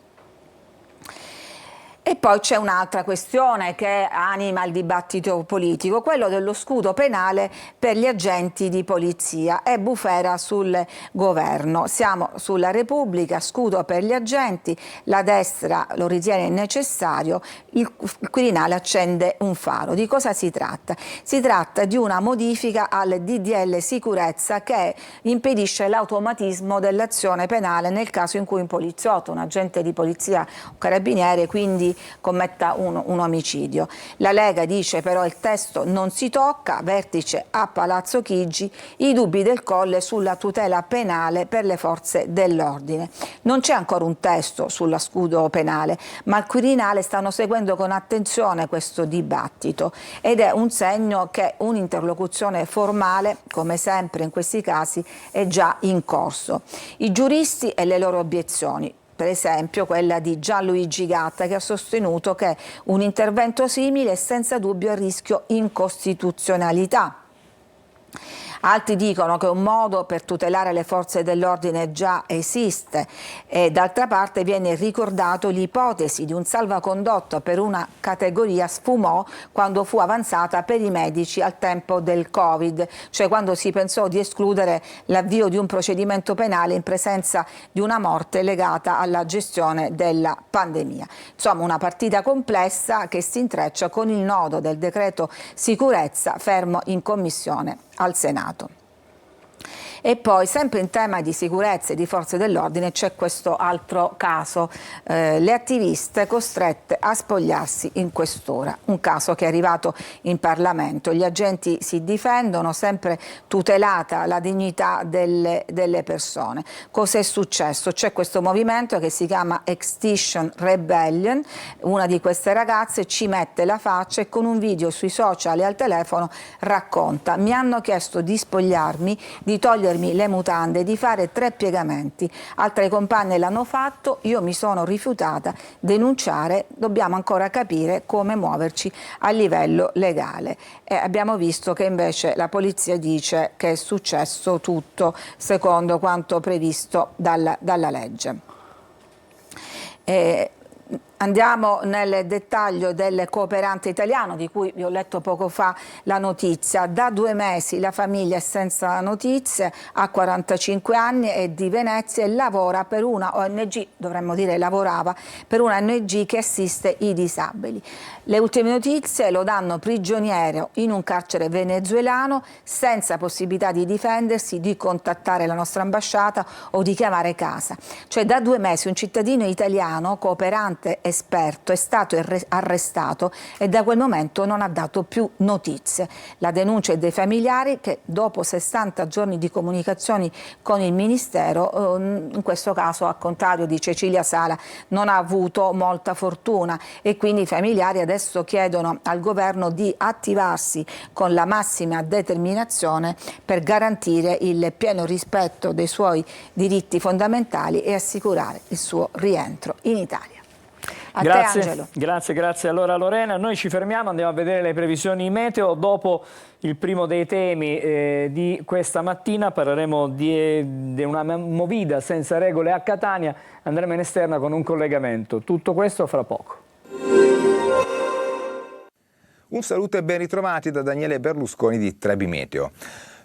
E poi c'è un'altra questione che anima il dibattito politico, quello dello scudo penale per gli agenti di polizia. È bufera sul governo. Siamo sulla Repubblica, scudo per gli agenti, la destra lo ritiene necessario, il Quirinale accende un faro. Di cosa si tratta? Si tratta di una modifica al DDL sicurezza che impedisce l'automatismo dell'azione penale nel caso in cui un poliziotto, un agente di polizia, un carabiniere, quindi commetta un omicidio. La Lega dice però il testo non si tocca, vertice a Palazzo Chigi, i dubbi del Colle sulla tutela penale per le forze dell'ordine. Non c'è ancora un testo sulla scudo penale, ma al Quirinale stanno seguendo con attenzione questo dibattito ed è un segno che un'interlocuzione formale, come sempre in questi casi, è già in corso. I giuristi e le loro obiezioni. Per esempio quella di Gianluigi Gatta, che ha sostenuto che un intervento simile è senza dubbio a rischio incostituzionalità. Altri dicono che un modo per tutelare le forze dell'ordine già esiste e d'altra parte viene ricordato l'ipotesi di un salvacondotto per una categoria sfumò quando fu avanzata per i medici al tempo del Covid, cioè quando si pensò di escludere l'avvio di un procedimento penale in presenza di una morte legata alla gestione della pandemia. Insomma, una partita complessa che si intreccia con il nodo del decreto sicurezza fermo in commissione al Senato. E poi, sempre in tema di sicurezza e di forze dell'ordine, c'è questo altro caso, le attiviste costrette a spogliarsi in quest'ora, un caso che è arrivato in Parlamento. Gli agenti si difendono, sempre tutelata la dignità delle persone. Cos'è successo? C'è questo movimento che si chiama Extinction Rebellion, una di queste ragazze ci mette la faccia e con un video sui social e al telefono racconta: mi hanno chiesto di spogliarmi, di togliere le mutande, di fare 3 piegamenti, altre compagne l'hanno fatto, io mi sono rifiutata, denunciare, dobbiamo ancora capire come muoverci a livello legale. E abbiamo visto che invece la polizia dice che è successo tutto secondo quanto previsto dalla legge. Andiamo nel dettaglio del cooperante italiano di cui vi ho letto poco fa la notizia. Da 2 mesi la famiglia è senza notizie, ha 45 anni, è di Venezia e lavora per una ONG, dovremmo dire lavorava, per una ONG che assiste i disabili. Le ultime notizie lo danno prigioniero in un carcere venezuelano senza possibilità di difendersi, di contattare la nostra ambasciata o di chiamare casa. Cioè da 2 mesi un cittadino italiano, cooperante esperto, è stato arrestato e da quel momento non ha dato più notizie. La denuncia è dei familiari che dopo 60 giorni di comunicazioni con il Ministero, in questo caso al contrario di Cecilia Sala, non ha avuto molta fortuna e quindi i familiari adesso chiedono al governo di attivarsi con la massima determinazione per garantire il pieno rispetto dei suoi diritti fondamentali e assicurare il suo rientro in Italia. A te, Angelo. Grazie allora Lorena. Noi ci fermiamo, andiamo a vedere le previsioni meteo. Dopo il primo dei temi di questa mattina parleremo di una movida senza regole a Catania, andremo in esterna con un collegamento. Tutto questo fra poco. Un saluto e ben ritrovati da Daniele Berlusconi di Trebi Meteo.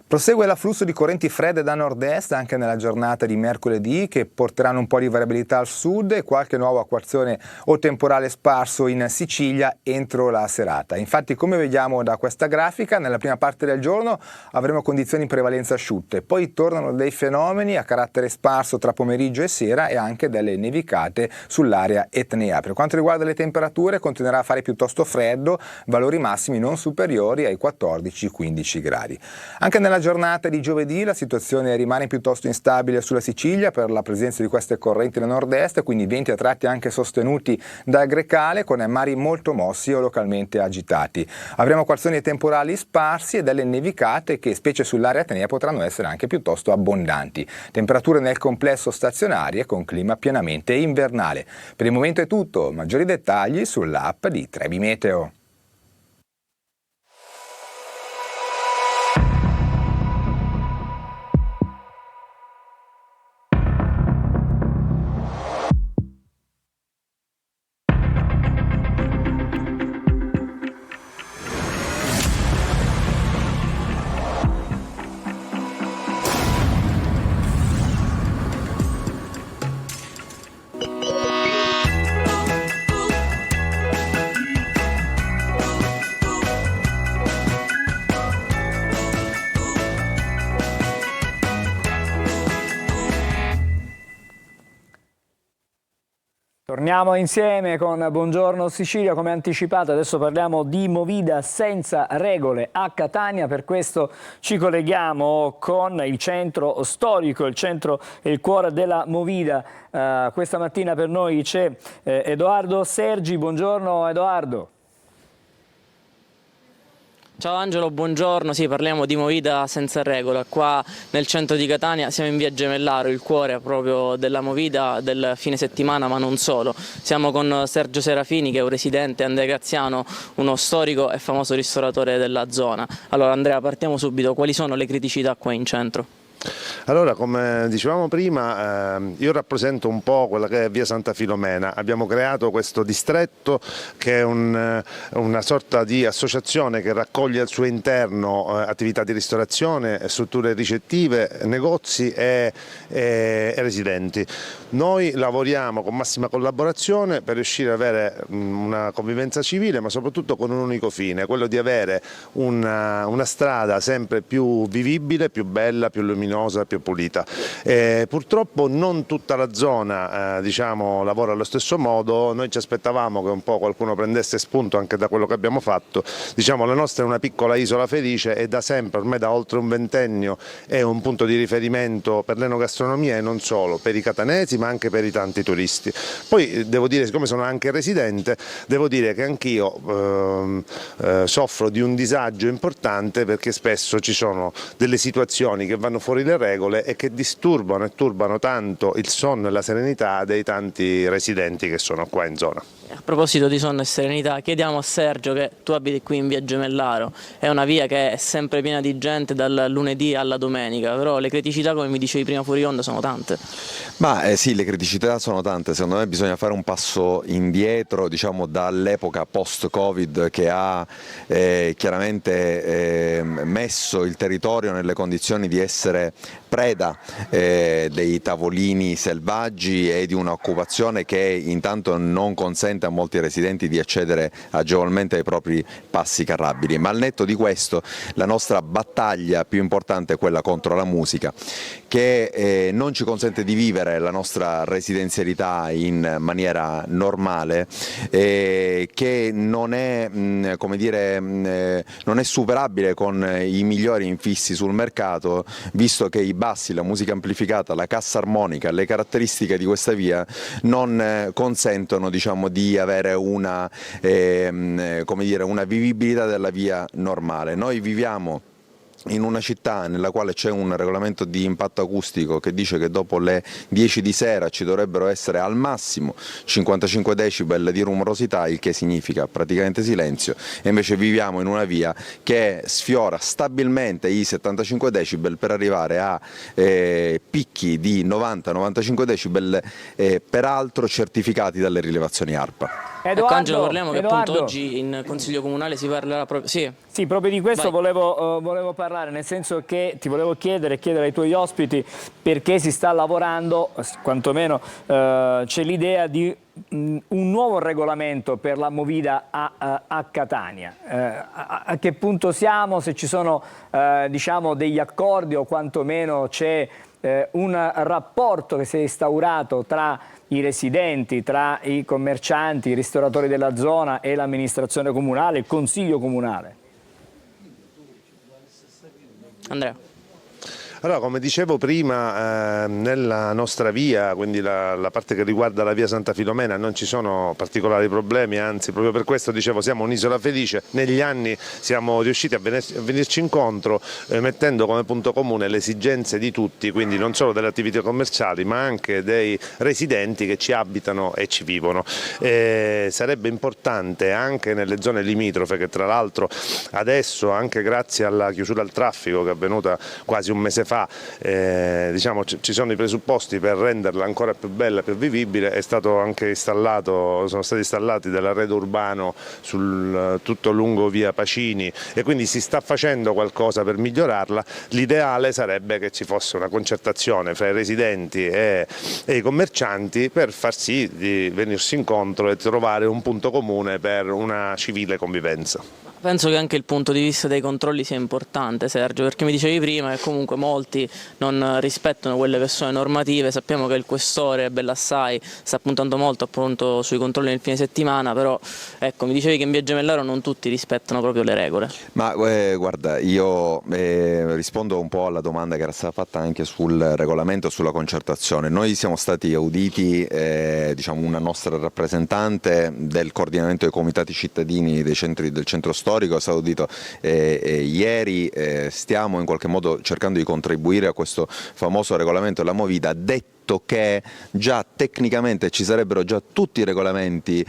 Prosegue l'afflusso di correnti fredde da nord-est anche nella giornata di mercoledì, che porteranno un po' di variabilità al sud e qualche nuova acquazzone o temporale sparso in Sicilia entro la serata. Infatti, come vediamo da questa grafica, nella prima parte del giorno avremo condizioni in prevalenza asciutte, poi tornano dei fenomeni a carattere sparso tra pomeriggio e sera e anche delle nevicate sull'area etnea. Per quanto riguarda le temperature, continuerà a fare piuttosto freddo, valori massimi non superiori ai 14-15 gradi. Anche nella giornata di giovedì la situazione rimane piuttosto instabile sulla Sicilia per la presenza di queste correnti da nord-est, quindi venti a tratti anche sostenuti dal Grecale con mari molto mossi o localmente agitati. Avremo acquazzoni temporali sparsi e delle nevicate che, specie sull'area etnea, potranno essere anche piuttosto abbondanti. Temperature nel complesso stazionarie con clima pienamente invernale. Per il momento è tutto, maggiori dettagli sull'app di Trebi Meteo. Torniamo insieme con Buongiorno Sicilia, come anticipato. Adesso parliamo di movida senza regole a Catania. Per questo ci colleghiamo con il centro storico, il centro e il cuore della movida. Questa mattina per noi c'è Edoardo Sergi. Buongiorno Edoardo. Ciao Angelo, buongiorno. Sì, parliamo di movida senza regola. Qua nel centro di Catania siamo in via Gemellaro, il cuore proprio della movida del fine settimana, ma non solo. Siamo con Sergio Serafini, che è un residente, Andrea Graziano, uno storico e famoso ristoratore della zona. Allora Andrea, partiamo subito. Quali sono le criticità qua in centro? Allora, come dicevamo prima, io rappresento un po' quella che è via Santa Filomena. Abbiamo creato questo distretto che è una sorta di associazione che raccoglie al suo interno attività di ristorazione, strutture ricettive, negozi e residenti. Noi lavoriamo con massima collaborazione per riuscire ad avere una convivenza civile, ma soprattutto con un unico fine, quello di avere una strada sempre più vivibile, più bella, più luminosa, più pulita. Purtroppo non tutta la zona lavora allo stesso modo. Noi ci aspettavamo che un po' qualcuno prendesse spunto anche da quello che abbiamo fatto. La nostra è una piccola isola felice e da sempre, ormai da oltre un ventennio, è un punto di riferimento per l'enogastronomia e non solo, per i catanesi ma anche per i tanti turisti. Poi devo dire, siccome sono anche residente, devo dire che anch'io soffro di un disagio importante, perché spesso ci sono delle situazioni che vanno fuori le regole e che disturbano e turbano tanto il sonno e la serenità dei tanti residenti che sono qua in zona. A proposito di sonno e serenità, chiediamo a Sergio, che tu abiti qui in via Gemellaro, è una via che è sempre piena di gente dal lunedì alla domenica, però le criticità, come mi dicevi prima fuori onda, sono tante. Sì, le criticità sono tante. Secondo me bisogna fare un passo indietro, dall'epoca post-Covid, che ha chiaramente messo il territorio nelle condizioni di essere preda dei tavolini selvaggi e di un'occupazione che intanto non consente a molti residenti di accedere agevolmente ai propri passi carrabili. Ma al netto di questo, la nostra battaglia più importante è quella contro la musica, che non ci consente di vivere la nostra residenzialità in maniera normale, che non è, non è superabile con i migliori infissi sul mercato, visto che i bassi, la musica amplificata, la cassa armonica, le caratteristiche di questa via non consentono di avere una vivibilità della via normale. Noi viviamo in una città nella quale c'è un regolamento di impatto acustico che dice che dopo le 10 di sera ci dovrebbero essere al massimo 55 decibel di rumorosità, il che significa praticamente silenzio, e invece viviamo in una via che sfiora stabilmente i 75 decibel per arrivare a picchi di 90-95 decibel, peraltro certificati dalle rilevazioni ARPA. Ecco, Angelo, parliamo che appunto oggi in Consiglio Comunale si parlerà proprio... Sì, proprio di questo volevo parlare, nel senso che ti volevo chiedere ai tuoi ospiti perché si sta lavorando, quantomeno c'è l'idea di un nuovo regolamento per la movida a Catania. A che punto siamo, se ci sono diciamo degli accordi o quantomeno c'è un rapporto che si è instaurato tra i residenti, tra i commercianti, i ristoratori della zona e l'amministrazione comunale, il consiglio comunale? Andrea. Allora, come dicevo prima, nella nostra via, quindi la parte che riguarda la via Santa Filomena, non ci sono particolari problemi, anzi proprio per questo dicevo siamo un'isola felice. Negli anni siamo riusciti a venirci incontro mettendo come punto comune le esigenze di tutti, quindi non solo delle attività commerciali ma anche dei residenti che ci abitano e ci vivono. Sarebbe importante anche nelle zone limitrofe, che tra l'altro adesso, anche grazie alla chiusura al traffico che è avvenuta quasi un mese fa, diciamo, ci sono i presupposti per renderla ancora più bella, più vivibile. È stato anche sono stati installati dell'arredo urbano tutto lungo via Pacini e quindi si sta facendo qualcosa per migliorarla. L'ideale sarebbe che ci fosse una concertazione fra i residenti e i commercianti per far sì di venirsi incontro e trovare un punto comune per una civile convivenza. Penso che anche il punto di vista dei controlli sia importante, Sergio, perché mi dicevi prima che comunque molti non rispettano quelle che sono le normative. Sappiamo che il questore Bellassai sta puntando molto appunto sui controlli nel fine settimana, però ecco, mi dicevi che in via Gemellaro non tutti rispettano proprio le regole. Ma guarda, io rispondo un po' alla domanda che era stata fatta anche sul regolamento e sulla concertazione. Noi siamo stati auditi, diciamo, una nostra rappresentante del coordinamento dei comitati cittadini del centro storico è stato audito ieri. Stiamo in qualche modo cercando di contribuire a questo famoso regolamento della movida, detto che già tecnicamente ci sarebbero già tutti i regolamenti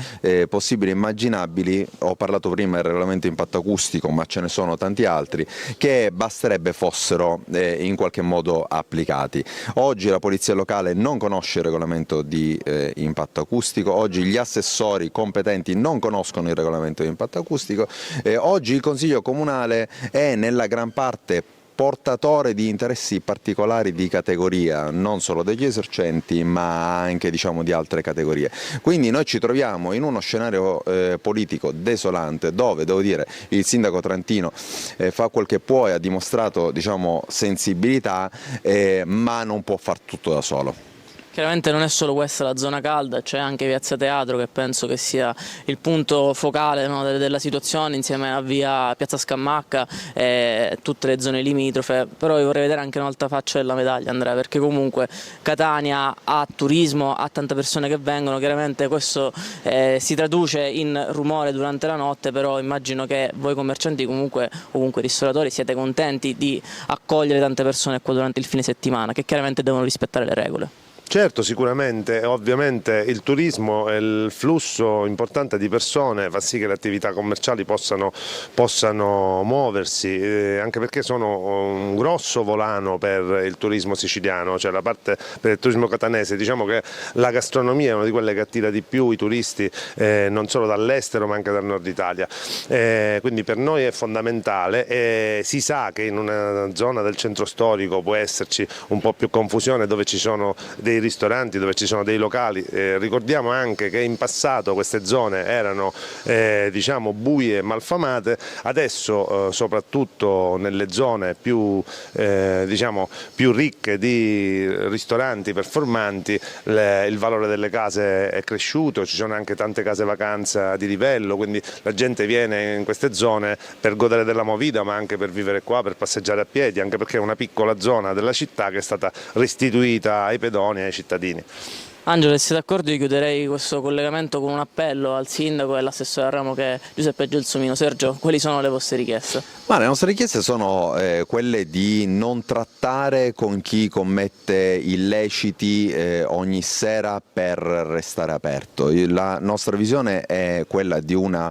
possibili e immaginabili. Ho parlato prima del regolamento impatto acustico, ma ce ne sono tanti altri che basterebbe fossero in qualche modo applicati. Oggi la polizia locale non conosce il regolamento di impatto acustico, oggi gli assessori competenti non conoscono il regolamento di impatto acustico, oggi il Consiglio Comunale è nella gran parte portatore di interessi particolari di categoria, non solo degli esercenti ma anche, diciamo, di altre categorie. Quindi noi ci troviamo in uno scenario politico desolante, dove, devo dire, il sindaco trentino fa quel che può e ha dimostrato, diciamo, sensibilità, ma non può far tutto da solo. Chiaramente non è solo questa la zona calda, c'è anche Piazza Teatro, che penso che sia il punto focale, no, della situazione, insieme a via Piazza Scamacca e tutte le zone limitrofe. Però io vorrei vedere anche un'altra faccia della medaglia, Andrea, perché comunque Catania ha turismo, ha tante persone che vengono, chiaramente questo si traduce in rumore durante la notte, però immagino che voi commercianti, comunque ovunque ristoratori, siete contenti di accogliere tante persone qua durante il fine settimana, che chiaramente devono rispettare le regole. Certo, sicuramente, ovviamente il turismo e il flusso importante di persone fa sì che le attività commerciali possano muoversi, anche perché sono un grosso volano per il turismo siciliano, cioè la parte per il turismo catanese. Diciamo che la gastronomia è una di quelle che attira di più i turisti, non solo dall'estero ma anche dal nord Italia, quindi per noi è fondamentale, e si sa che in una zona del centro storico può esserci un po' più confusione, dove ci sono dei ristoranti, dove ci sono dei locali. Ricordiamo anche che in passato queste zone erano diciamo buie e malfamate. Adesso soprattutto nelle zone più diciamo più ricche di ristoranti performanti il valore delle case è cresciuto, ci sono anche tante case vacanza di livello, quindi la gente viene in queste zone per godere della movida, ma anche per vivere qua, per passeggiare a piedi, anche perché è una piccola zona della città che è stata restituita ai pedoni, ai cittadini. Angelo, se siete d'accordo io chiuderei questo collegamento con un appello al sindaco e all'assessore al ramo che è Giuseppe Gelsomino. Sergio, quali sono le vostre richieste? Ma le nostre richieste sono quelle di non trattare con chi commette illeciti ogni sera per restare aperto. La nostra visione è quella di una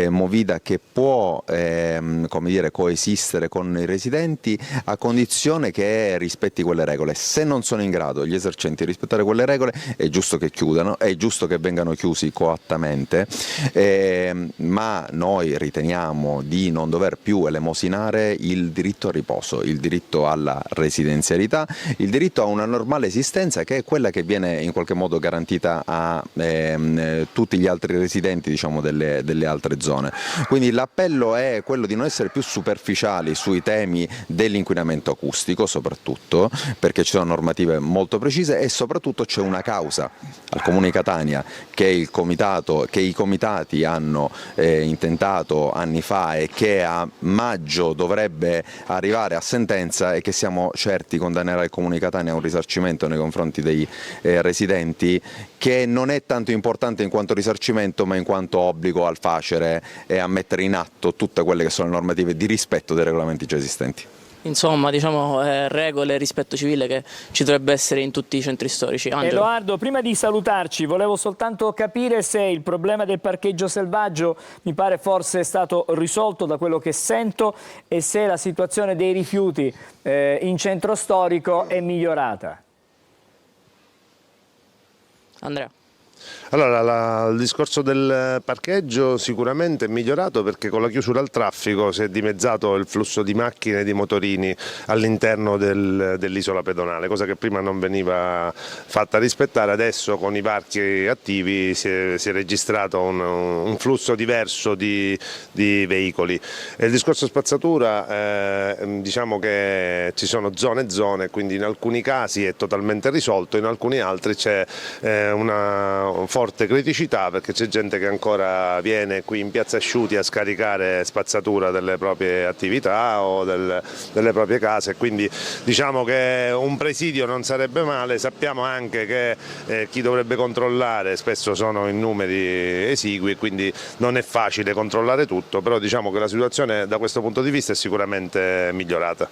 movida che può come dire, coesistere con i residenti a condizione che rispetti quelle regole. Se non sono in grado gli esercenti di rispettare quelle regole è giusto che chiudano, è giusto che vengano chiusi coattamente, ma noi riteniamo di non dover più elemosinare il diritto al riposo, il diritto alla residenzialità, il diritto a una normale esistenza che è quella che viene in qualche modo garantita a tutti gli altri residenti, diciamo, delle altre zone. Quindi l'appello è quello di non essere più superficiali sui temi dell'inquinamento acustico, soprattutto perché ci sono normative molto precise e soprattutto c'è una causa al Comune di Catania che i comitati hanno intentato anni fa e che a maggio dovrebbe arrivare a sentenza e che siamo certi condannerà il Comune di Catania a un risarcimento nei confronti dei residenti, che non è tanto importante in quanto risarcimento ma in quanto obbligo al facere e a mettere in atto tutte quelle che sono le normative di rispetto dei regolamenti già esistenti. Insomma, diciamo regole e rispetto civile che ci dovrebbe essere in tutti i centri storici. Angelo. Edoardo, prima di salutarci volevo soltanto capire se il problema del parcheggio selvaggio mi pare forse è stato risolto da quello che sento e se la situazione dei rifiuti in centro storico è migliorata. Andrea. Allora, il discorso del parcheggio sicuramente è migliorato perché con la chiusura al traffico si è dimezzato il flusso di macchine e di motorini all'interno dell'isola pedonale, cosa che prima non veniva fatta rispettare. Adesso con i parchi attivi si è registrato un flusso diverso di veicoli. E il discorso spazzatura, diciamo che ci sono zone e zone, quindi in alcuni casi è totalmente risolto, in alcuni altri c'è una forte criticità perché c'è gente che ancora viene qui in Piazza Asciuti a scaricare spazzatura delle proprie attività o delle proprie case, quindi diciamo che un presidio non sarebbe male. Sappiamo anche che chi dovrebbe controllare spesso sono in numeri esigui, quindi non è facile controllare tutto, però diciamo che la situazione da questo punto di vista è sicuramente migliorata.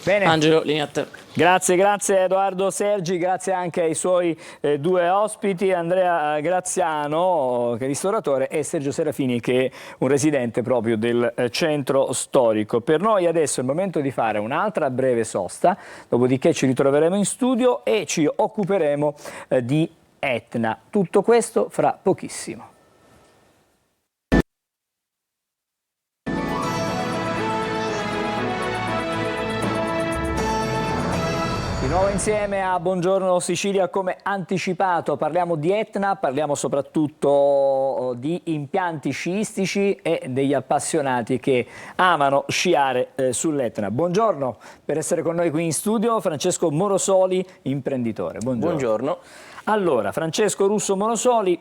Bene. Angelo, linea a te. Grazie Edoardo Sergi, grazie anche ai suoi due ospiti, Andrea Graziano che è ristoratore e Sergio Serafini che è un residente proprio del centro storico. Per noi adesso è il momento di fare un'altra breve sosta, dopodiché ci ritroveremo in studio e ci occuperemo di Etna. Tutto questo fra pochissimo. Di nuovo insieme a Buongiorno Sicilia, come anticipato parliamo di Etna, parliamo soprattutto di impianti sciistici e degli appassionati che amano sciare sull'Etna. Buongiorno, per essere con noi qui in studio Francesco Morosoli, imprenditore. Buongiorno. Allora, Francesco Russo Morosoli,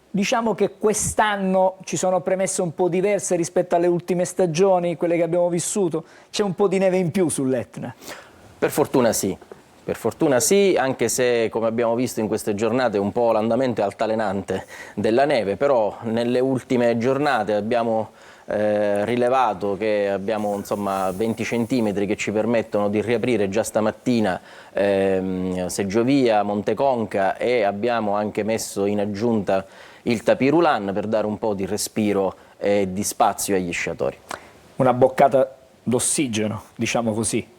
diciamo che quest'anno ci sono premesse un po' diverse rispetto alle ultime stagioni, quelle che abbiamo vissuto. C'è un po' di neve in più sull'Etna. Per fortuna sì, anche se come abbiamo visto in queste giornate un po' l'andamento è altalenante della neve, però nelle ultime giornate abbiamo rilevato che abbiamo 20 centimetri che ci permettono di riaprire già stamattina Seggiovia, Monteconca e abbiamo anche messo in aggiunta il tapirulan per dare un po' di respiro e di spazio agli sciatori. Una boccata d'ossigeno, diciamo così.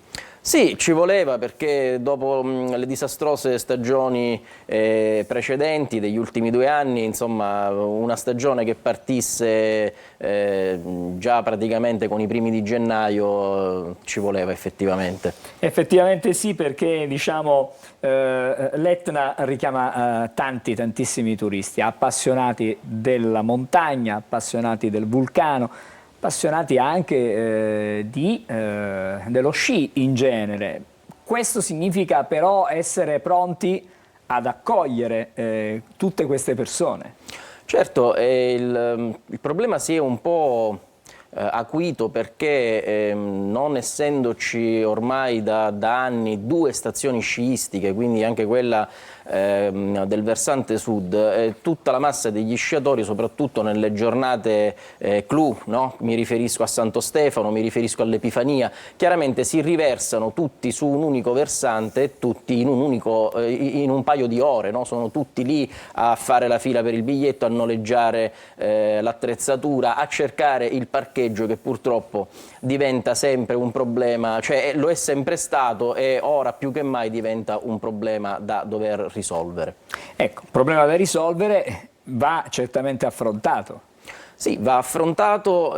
Sì, ci voleva perché dopo le disastrose stagioni precedenti degli ultimi 2 anni, insomma, una stagione che partisse già praticamente con i primi di gennaio ci voleva effettivamente. Effettivamente sì, perché diciamo l'Etna richiama tantissimi turisti, appassionati della montagna, appassionati del vulcano, appassionati anche dello sci in genere. Questo significa però essere pronti ad accogliere tutte queste persone. Certo, il problema si è un po' acuito perché non essendoci ormai da anni 2 stazioni sciistiche, quindi anche quella del versante sud, tutta la massa degli sciatori, soprattutto nelle giornate clou, no? Mi riferisco a Santo Stefano, mi riferisco all'Epifania, chiaramente si riversano tutti su un unico versante, tutti in un paio di ore, no? Sono tutti lì a fare la fila per il biglietto, a noleggiare l'attrezzatura, a cercare il parcheggio, che purtroppo diventa sempre un problema, cioè lo è sempre stato e ora più che mai diventa un problema da dover risolvere. Ecco, problema da risolvere, va certamente affrontato. Sì, va affrontato,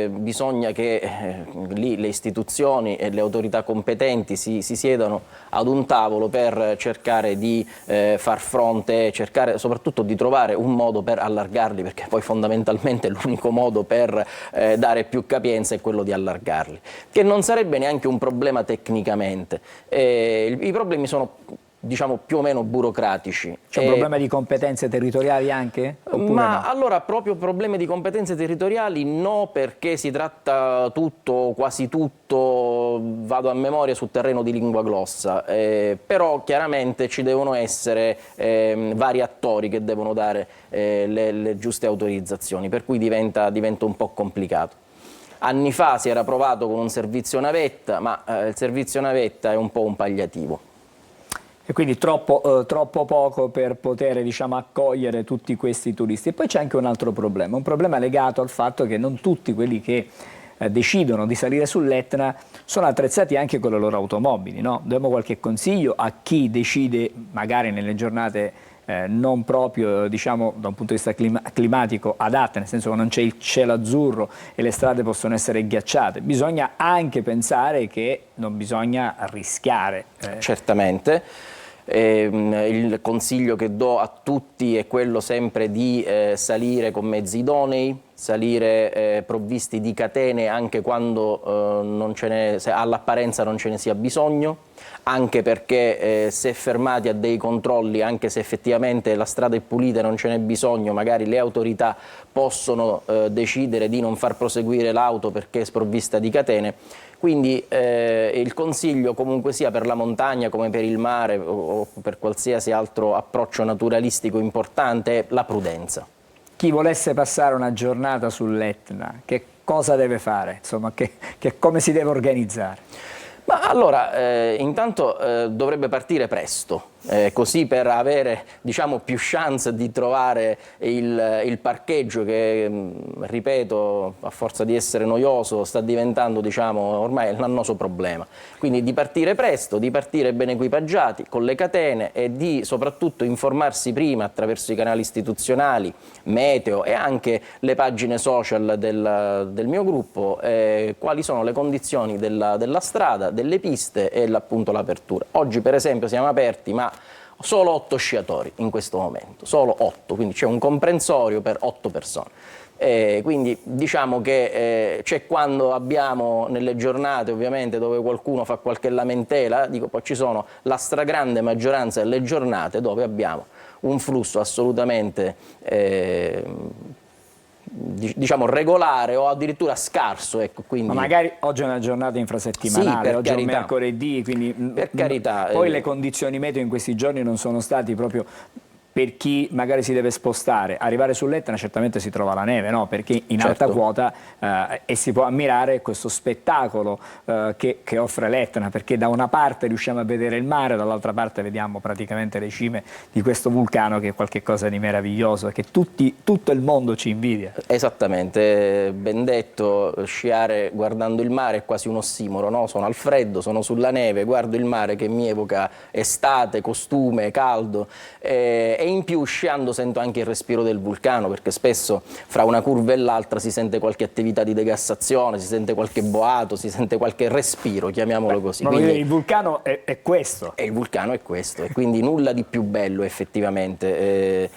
bisogna che lì le istituzioni e le autorità competenti si siedano ad un tavolo per cercare di far fronte, cercare soprattutto di trovare un modo per allargarli, perché poi fondamentalmente l'unico modo per dare più capienza è quello di allargarli, che non sarebbe neanche un problema tecnicamente. I problemi sono, diciamo, più o meno burocratici. C'è un problema di competenze territoriali anche? Ma no? allora proprio problemi di competenze territoriali no, perché si tratta tutto, quasi tutto, vado a memoria, sul terreno di lingua glossa, però chiaramente ci devono essere vari attori che devono dare le giuste autorizzazioni, per cui diventa un po' complicato. Anni fa si era provato con un servizio navetta, ma il servizio navetta è un po' un palliativo. E quindi troppo poco per poter, diciamo, accogliere tutti questi turisti. E poi c'è anche un altro problema, un problema legato al fatto che non tutti quelli che decidono di salire sull'Etna sono attrezzati anche con le loro automobili, no? Diamo qualche consiglio a chi decide, magari nelle giornate non proprio, diciamo, da un punto di vista climatico adatte, nel senso che non c'è il cielo azzurro e le strade possono essere ghiacciate. Bisogna anche pensare che non bisogna rischiare. Certamente. Il consiglio che do a tutti è quello sempre di salire con mezzi idonei, salire provvisti di catene anche quando all'apparenza non ce ne sia bisogno, anche perché se fermati a dei controlli, anche se effettivamente la strada è pulita e non ce n'è bisogno, magari le autorità possono decidere di non far proseguire l'auto perché è sprovvista di catene. Quindi il consiglio, comunque sia per la montagna come per il mare o per qualsiasi altro approccio naturalistico importante, è la prudenza. Chi volesse passare una giornata sull'Etna, che cosa deve fare? Insomma, come si deve organizzare? Ma allora, intanto dovrebbe partire presto, così per avere, diciamo, più chance di trovare il parcheggio che, ripeto, a forza di essere noioso sta diventando, diciamo, ormai l'annoso problema. Quindi di partire presto, di partire ben equipaggiati con le catene e di soprattutto informarsi prima attraverso i canali istituzionali, meteo e anche le pagine social del mio gruppo, quali sono le condizioni della strada, delle piste e appunto l'apertura. Oggi per esempio siamo aperti, ma solo 8 sciatori in questo momento, solo 8, quindi c'è un comprensorio per 8 persone. Quindi diciamo che c'è quando abbiamo nelle giornate ovviamente dove qualcuno fa qualche lamentela, poi ci sono la stragrande maggioranza delle giornate dove abbiamo un flusso assolutamente diciamo regolare o addirittura scarso, ecco, quindi... Ma magari oggi è una giornata infrasettimanale, sì, oggi è un mercoledì, quindi per carità, poi le condizioni meteo in questi giorni non sono stati proprio... Per chi magari si deve spostare, arrivare sull'Etna certamente si trova la neve, no? Perché in alta quota e si può ammirare questo spettacolo che offre l'Etna, perché da una parte riusciamo a vedere il mare, dall'altra parte vediamo praticamente le cime di questo vulcano che è qualcosa di meraviglioso e che tutto il mondo ci invidia. Esattamente, ben detto, sciare guardando il mare è quasi un ossimoro, no? Sono al freddo, sono sulla neve, guardo il mare che mi evoca estate, costume, caldo e in più sciando sento anche il respiro del vulcano, perché spesso fra una curva e l'altra si sente qualche attività di degassazione, si sente qualche boato, si sente qualche respiro, chiamiamolo così. Quindi, il vulcano è questo. E il vulcano è questo, e quindi nulla di più bello effettivamente.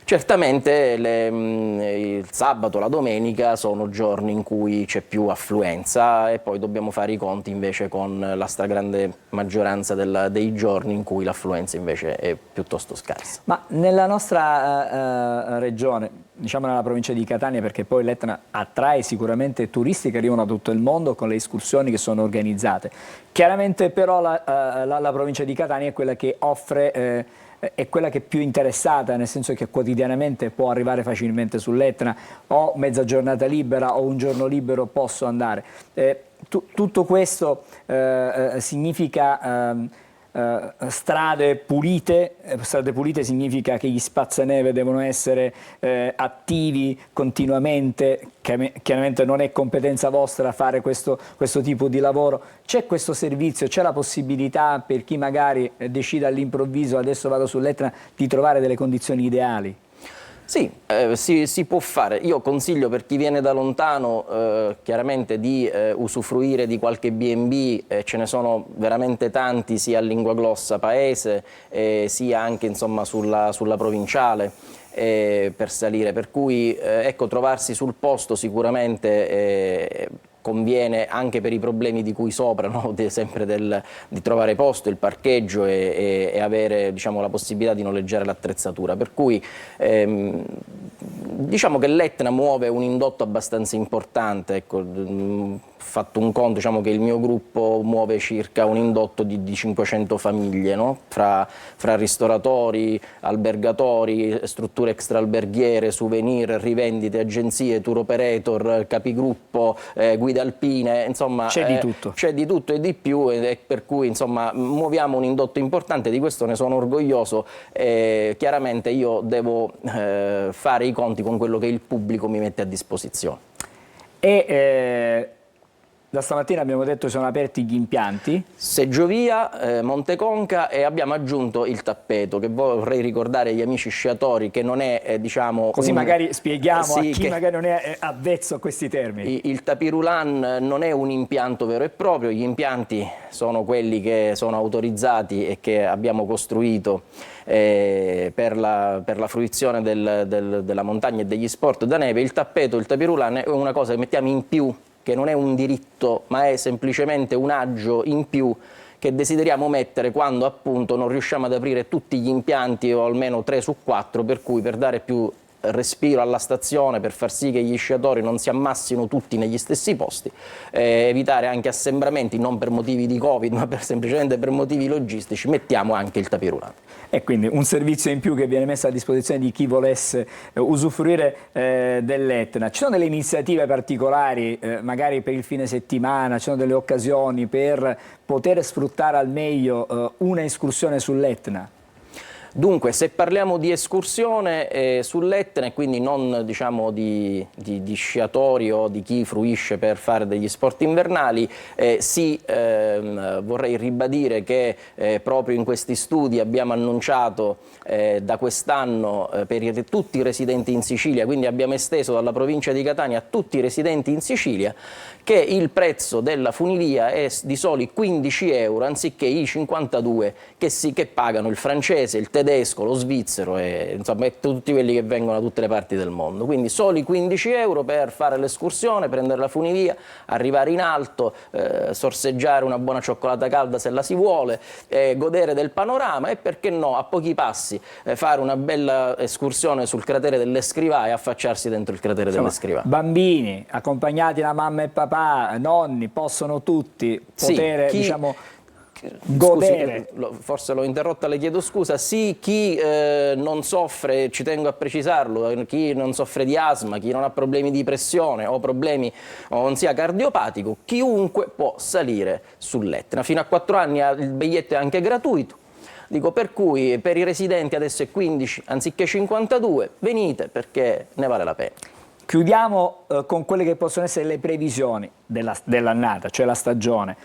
Certamente il sabato, la domenica sono giorni in cui c'è più affluenza e poi dobbiamo fare i conti invece con la stragrande maggioranza dei giorni in cui l'affluenza invece è piuttosto scarsa. Ma nella nostra regione, diciamo nella provincia di Catania, perché poi l'Etna attrae sicuramente turisti che arrivano da tutto il mondo con le escursioni che sono organizzate. Chiaramente però la provincia di Catania è quella che offre... è quella che è più interessata, nel senso che quotidianamente può arrivare facilmente sull'Etna, o mezza giornata libera o un giorno libero posso andare. Tutto questo significa strade pulite significa che gli spazzaneve devono essere attivi continuamente, chiaramente non è competenza vostra fare questo tipo di lavoro. C'è questo servizio, c'è la possibilità per chi magari decide all'improvviso adesso vado sull'Etna di trovare delle condizioni ideali? Sì, si può fare. Io consiglio per chi viene da lontano chiaramente di usufruire di qualche B&B, ce ne sono veramente tanti sia a lingua glossa paese sia anche insomma sulla provinciale per salire, per cui ecco, trovarsi sul posto sicuramente conviene anche per i problemi di cui sopra, no? Sempre di trovare posto, il parcheggio e avere, diciamo, la possibilità di noleggiare l'attrezzatura. Per cui diciamo che l'Etna muove un indotto abbastanza importante. Ecco, fatto un conto, diciamo che il mio gruppo muove circa un indotto di 500 famiglie, no? fra ristoratori, albergatori, strutture extraalberghiere, souvenir, rivendite, agenzie, tour operator, capigruppo, guide alpine, insomma c'è di tutto. C'è di tutto e di più, e per cui insomma muoviamo un indotto importante, di questo ne sono orgoglioso. Chiaramente io devo fare i conti con quello che il pubblico mi mette a disposizione. Da stamattina abbiamo detto che sono aperti gli impianti. Seggiovia, Monteconca, e abbiamo aggiunto il tappeto, che vorrei ricordare agli amici sciatori che non è diciamo... Così magari spieghiamo a chi magari non è avvezzo a questi termini. Il tapirulan non è un impianto vero e proprio, gli impianti sono quelli che sono autorizzati e che abbiamo costruito per la fruizione della montagna e degli sport da neve. Il tappeto, il tapirulan è una cosa che mettiamo in più, che non è un diritto ma è semplicemente un aggio in più che desideriamo mettere quando appunto non riusciamo ad aprire tutti gli impianti o almeno 3 su 4, per cui per dare più respiro alla stazione, per far sì che gli sciatori non si ammassino tutti negli stessi posti, evitare anche assembramenti non per motivi di Covid ma semplicemente per motivi logistici, mettiamo anche il tapirulante. E quindi un servizio in più che viene messo a disposizione di chi volesse usufruire dell'Etna. Ci sono delle iniziative particolari, magari per il fine settimana, ci sono delle occasioni per poter sfruttare al meglio una escursione sull'Etna? Dunque, se parliamo di escursione sull'Etna, e quindi non diciamo di sciatori o di chi fruisce per fare degli sport invernali, vorrei ribadire che proprio in questi studi abbiamo annunciato da quest'anno per tutti i residenti in Sicilia, quindi abbiamo esteso dalla provincia di Catania a tutti i residenti in Sicilia, che il prezzo della funivia è di soli 15 euro anziché i 52 che pagano il francese, il tedesco, lo svizzero e insomma tutti quelli che vengono da tutte le parti del mondo. Quindi soli 15 euro per fare l'escursione, prendere la funivia, arrivare in alto, sorseggiare una buona cioccolata calda se la si vuole, godere del panorama e perché no, a pochi passi fare una bella escursione sul cratere dell'Escrivà e affacciarsi dentro il cratere dell'Escrivà. Bambini accompagnati da mamma e papà, nonni, possono tutti poter diciamo godere. Scusi, forse l'ho interrotta, le chiedo scusa. Sì, chi non soffre, ci tengo a precisarlo, chi non soffre di asma, chi non ha problemi di pressione o problemi o non sia cardiopatico, chiunque può salire sull'Etna. Fino a 4 anni il biglietto è anche gratuito. Dico, per cui per i residenti adesso è 15 anziché 52, venite perché ne vale la pena. Chiudiamo con quelle che possono essere le previsioni dell'annata, cioè la stagione.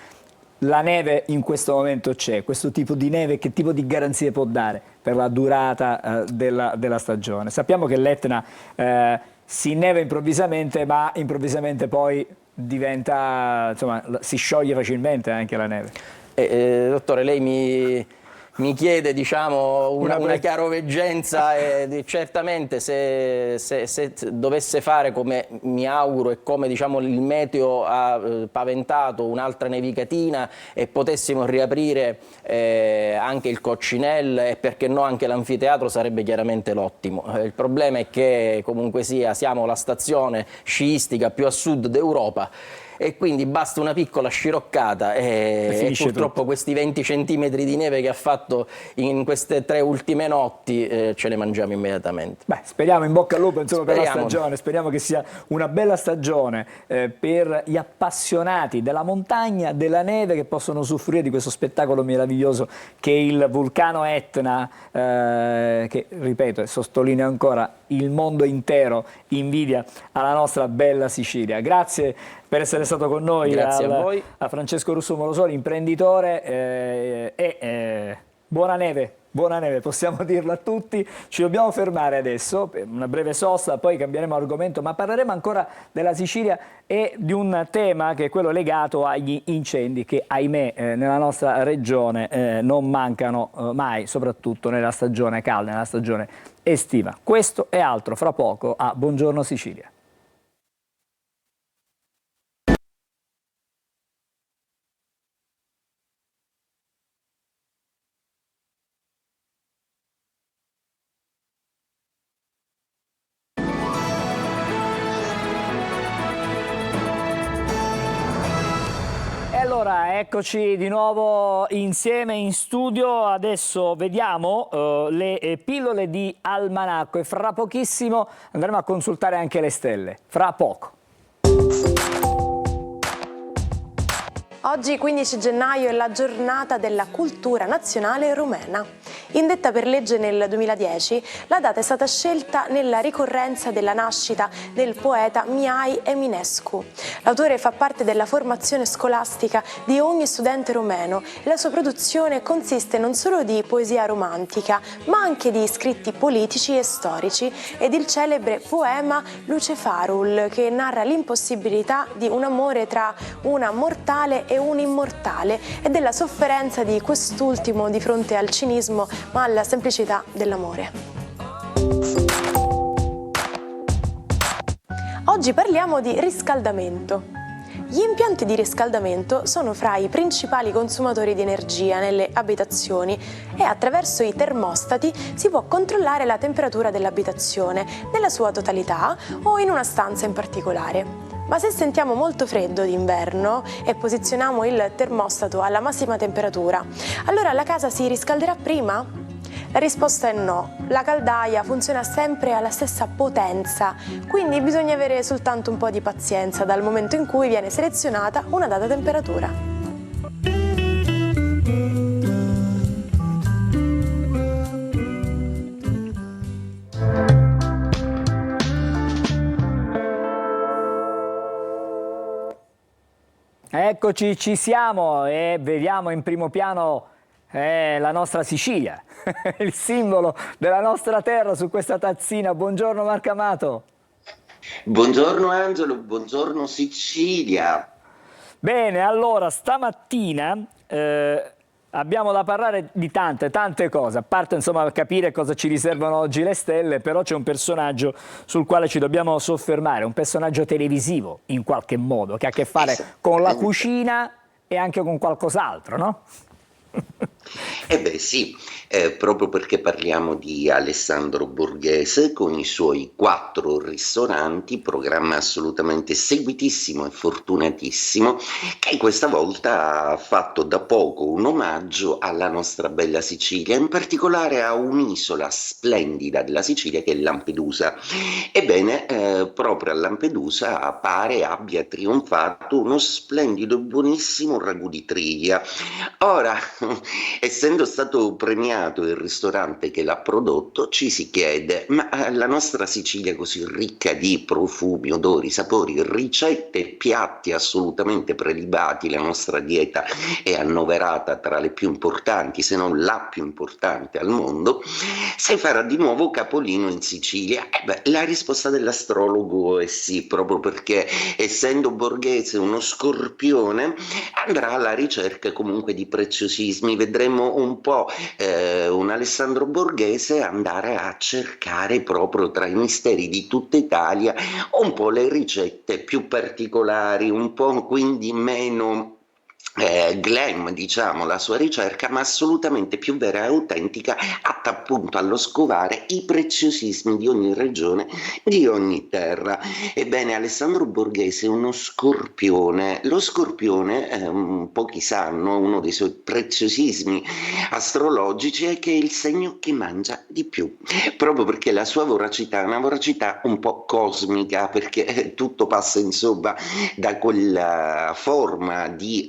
La neve in questo momento c'è, questo tipo di neve che tipo di garanzie può dare per la durata della stagione? Sappiamo che l'Etna si inneva improvvisamente, ma improvvisamente poi diventa, insomma, si scioglie facilmente anche la neve. Dottore, lei mi mi chiede diciamo una chiaroveggenza e certamente se dovesse fare come mi auguro e come diciamo il meteo ha paventato un'altra nevicatina e potessimo riaprire anche il Coccinelle e perché no anche l'anfiteatro, sarebbe chiaramente l'ottimo. Il problema è che comunque sia siamo la stazione sciistica più a sud d'Europa e quindi basta una piccola sciroccata e purtroppo tutto. Questi 20 centimetri di neve che ha fatto in queste 3 ultime notti ce le mangiamo immediatamente. Beh, speriamo, in bocca al lupo insomma, per la stagione, speriamo che sia una bella stagione per gli appassionati della montagna, della neve, che possono usufruire di questo spettacolo meraviglioso che è il vulcano Etna, che ripeto e sottolineo ancora, il mondo intero invidia alla nostra bella Sicilia. Grazie per essere stato con noi. Grazie a voi. A Francesco Russo Morosoli, imprenditore buona neve, possiamo dirlo a tutti. Ci dobbiamo fermare adesso per una breve sosta, poi cambieremo argomento, ma parleremo ancora della Sicilia e di un tema che è quello legato agli incendi che ahimè nella nostra regione non mancano mai, soprattutto nella stagione calda, nella stagione estiva. Questo e altro fra poco a Buongiorno Sicilia. Allora, eccoci di nuovo insieme in studio, adesso vediamo le pillole di almanacco e fra pochissimo andremo a consultare anche le stelle, fra poco. Oggi 15 gennaio è la giornata della cultura nazionale rumena. Indetta per legge nel 2010, la data è stata scelta nella ricorrenza della nascita del poeta Mihai Eminescu. L'autore fa parte della formazione scolastica di ogni studente rumeno e la sua produzione consiste non solo di poesia romantica, ma anche di scritti politici e storici ed il celebre poema Lucefarul, che narra l'impossibilità di un amore tra una mortale e un immortale e della sofferenza di quest'ultimo di fronte al cinismo ma alla semplicità dell'amore. Oggi parliamo di riscaldamento. Gli impianti di riscaldamento sono fra i principali consumatori di energia nelle abitazioni e attraverso i termostati si può controllare la temperatura dell'abitazione nella sua totalità o in una stanza in particolare. Ma se sentiamo molto freddo d'inverno e posizioniamo il termostato alla massima temperatura, allora la casa si riscalderà prima? La risposta è no, la caldaia funziona sempre alla stessa potenza, quindi bisogna avere soltanto un po' di pazienza dal momento in cui viene selezionata una data temperatura. Eccoci, ci siamo e vediamo in primo piano la nostra Sicilia, il simbolo della nostra terra su questa tazzina. Buongiorno Marco Amato. Buongiorno Angelo, buongiorno Sicilia. Bene, allora stamattina abbiamo da parlare di tante cose, a parte insomma capire cosa ci riservano oggi le stelle, però c'è un personaggio sul quale ci dobbiamo soffermare, un personaggio televisivo in qualche modo, che ha a che fare con la cucina e anche con qualcos'altro, no? Eh beh sì, proprio perché parliamo di Alessandro Borghese con i suoi 4 ristoranti, programma assolutamente seguitissimo e fortunatissimo, che questa volta ha fatto da poco un omaggio alla nostra bella Sicilia, in particolare a un'isola splendida della Sicilia che è Lampedusa. Ebbene, proprio a Lampedusa pare abbia trionfato uno splendido e buonissimo ragù di triglia. Ora, essendo stato premiato il ristorante che l'ha prodotto, ci si chiede, ma la nostra Sicilia così ricca di profumi, odori, sapori, ricette e piatti assolutamente prelibati, la nostra dieta è annoverata tra le più importanti, se non la più importante al mondo, si farà di nuovo capolino in Sicilia? La risposta dell'astrologo è sì, proprio perché essendo Borghese uno scorpione andrà alla ricerca comunque di preziosismi, vedrà vedremo un po' un Alessandro Borghese andare a cercare proprio tra i misteri di tutta Italia un po' le ricette più particolari, un po' quindi meno glam, diciamo, la sua ricerca, ma assolutamente più vera e autentica, atta appunto allo scovare i preziosismi di ogni regione, di ogni terra. Ebbene, Alessandro Borghese è uno scorpione. Lo scorpione, pochi sanno, uno dei suoi preziosismi astrologici è che è il segno che mangia di più, proprio perché la sua voracità è una voracità un po' cosmica, perché tutto passa insomma da quella forma di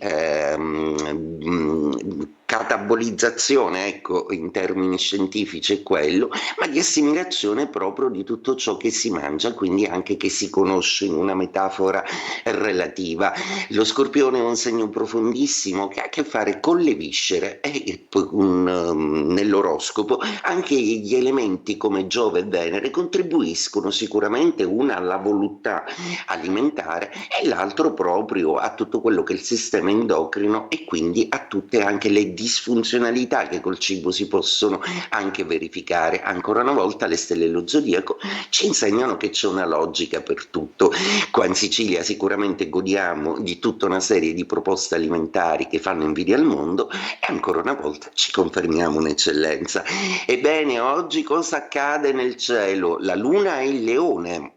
catabolizzazione, ecco, in termini scientifici è quello, ma di assimilazione proprio di tutto ciò che si mangia, quindi anche che si conosce in una metafora relativa. Lo Scorpione è un segno profondissimo che ha a che fare con le viscere e nell'oroscopo anche gli elementi come Giove e Venere contribuiscono sicuramente, una alla voluttà alimentare e l'altro proprio a tutto quello che è il sistema endocrino e quindi a tutte anche le disfunzionalità che col cibo si possono anche verificare. Ancora una volta le stelle dello zodiaco ci insegnano che c'è una logica per tutto. Qua in Sicilia sicuramente godiamo di tutta una serie di proposte alimentari che fanno invidia al mondo e ancora una volta ci confermiamo un'eccellenza. Ebbene, oggi cosa accade nel cielo? La luna è il Leone.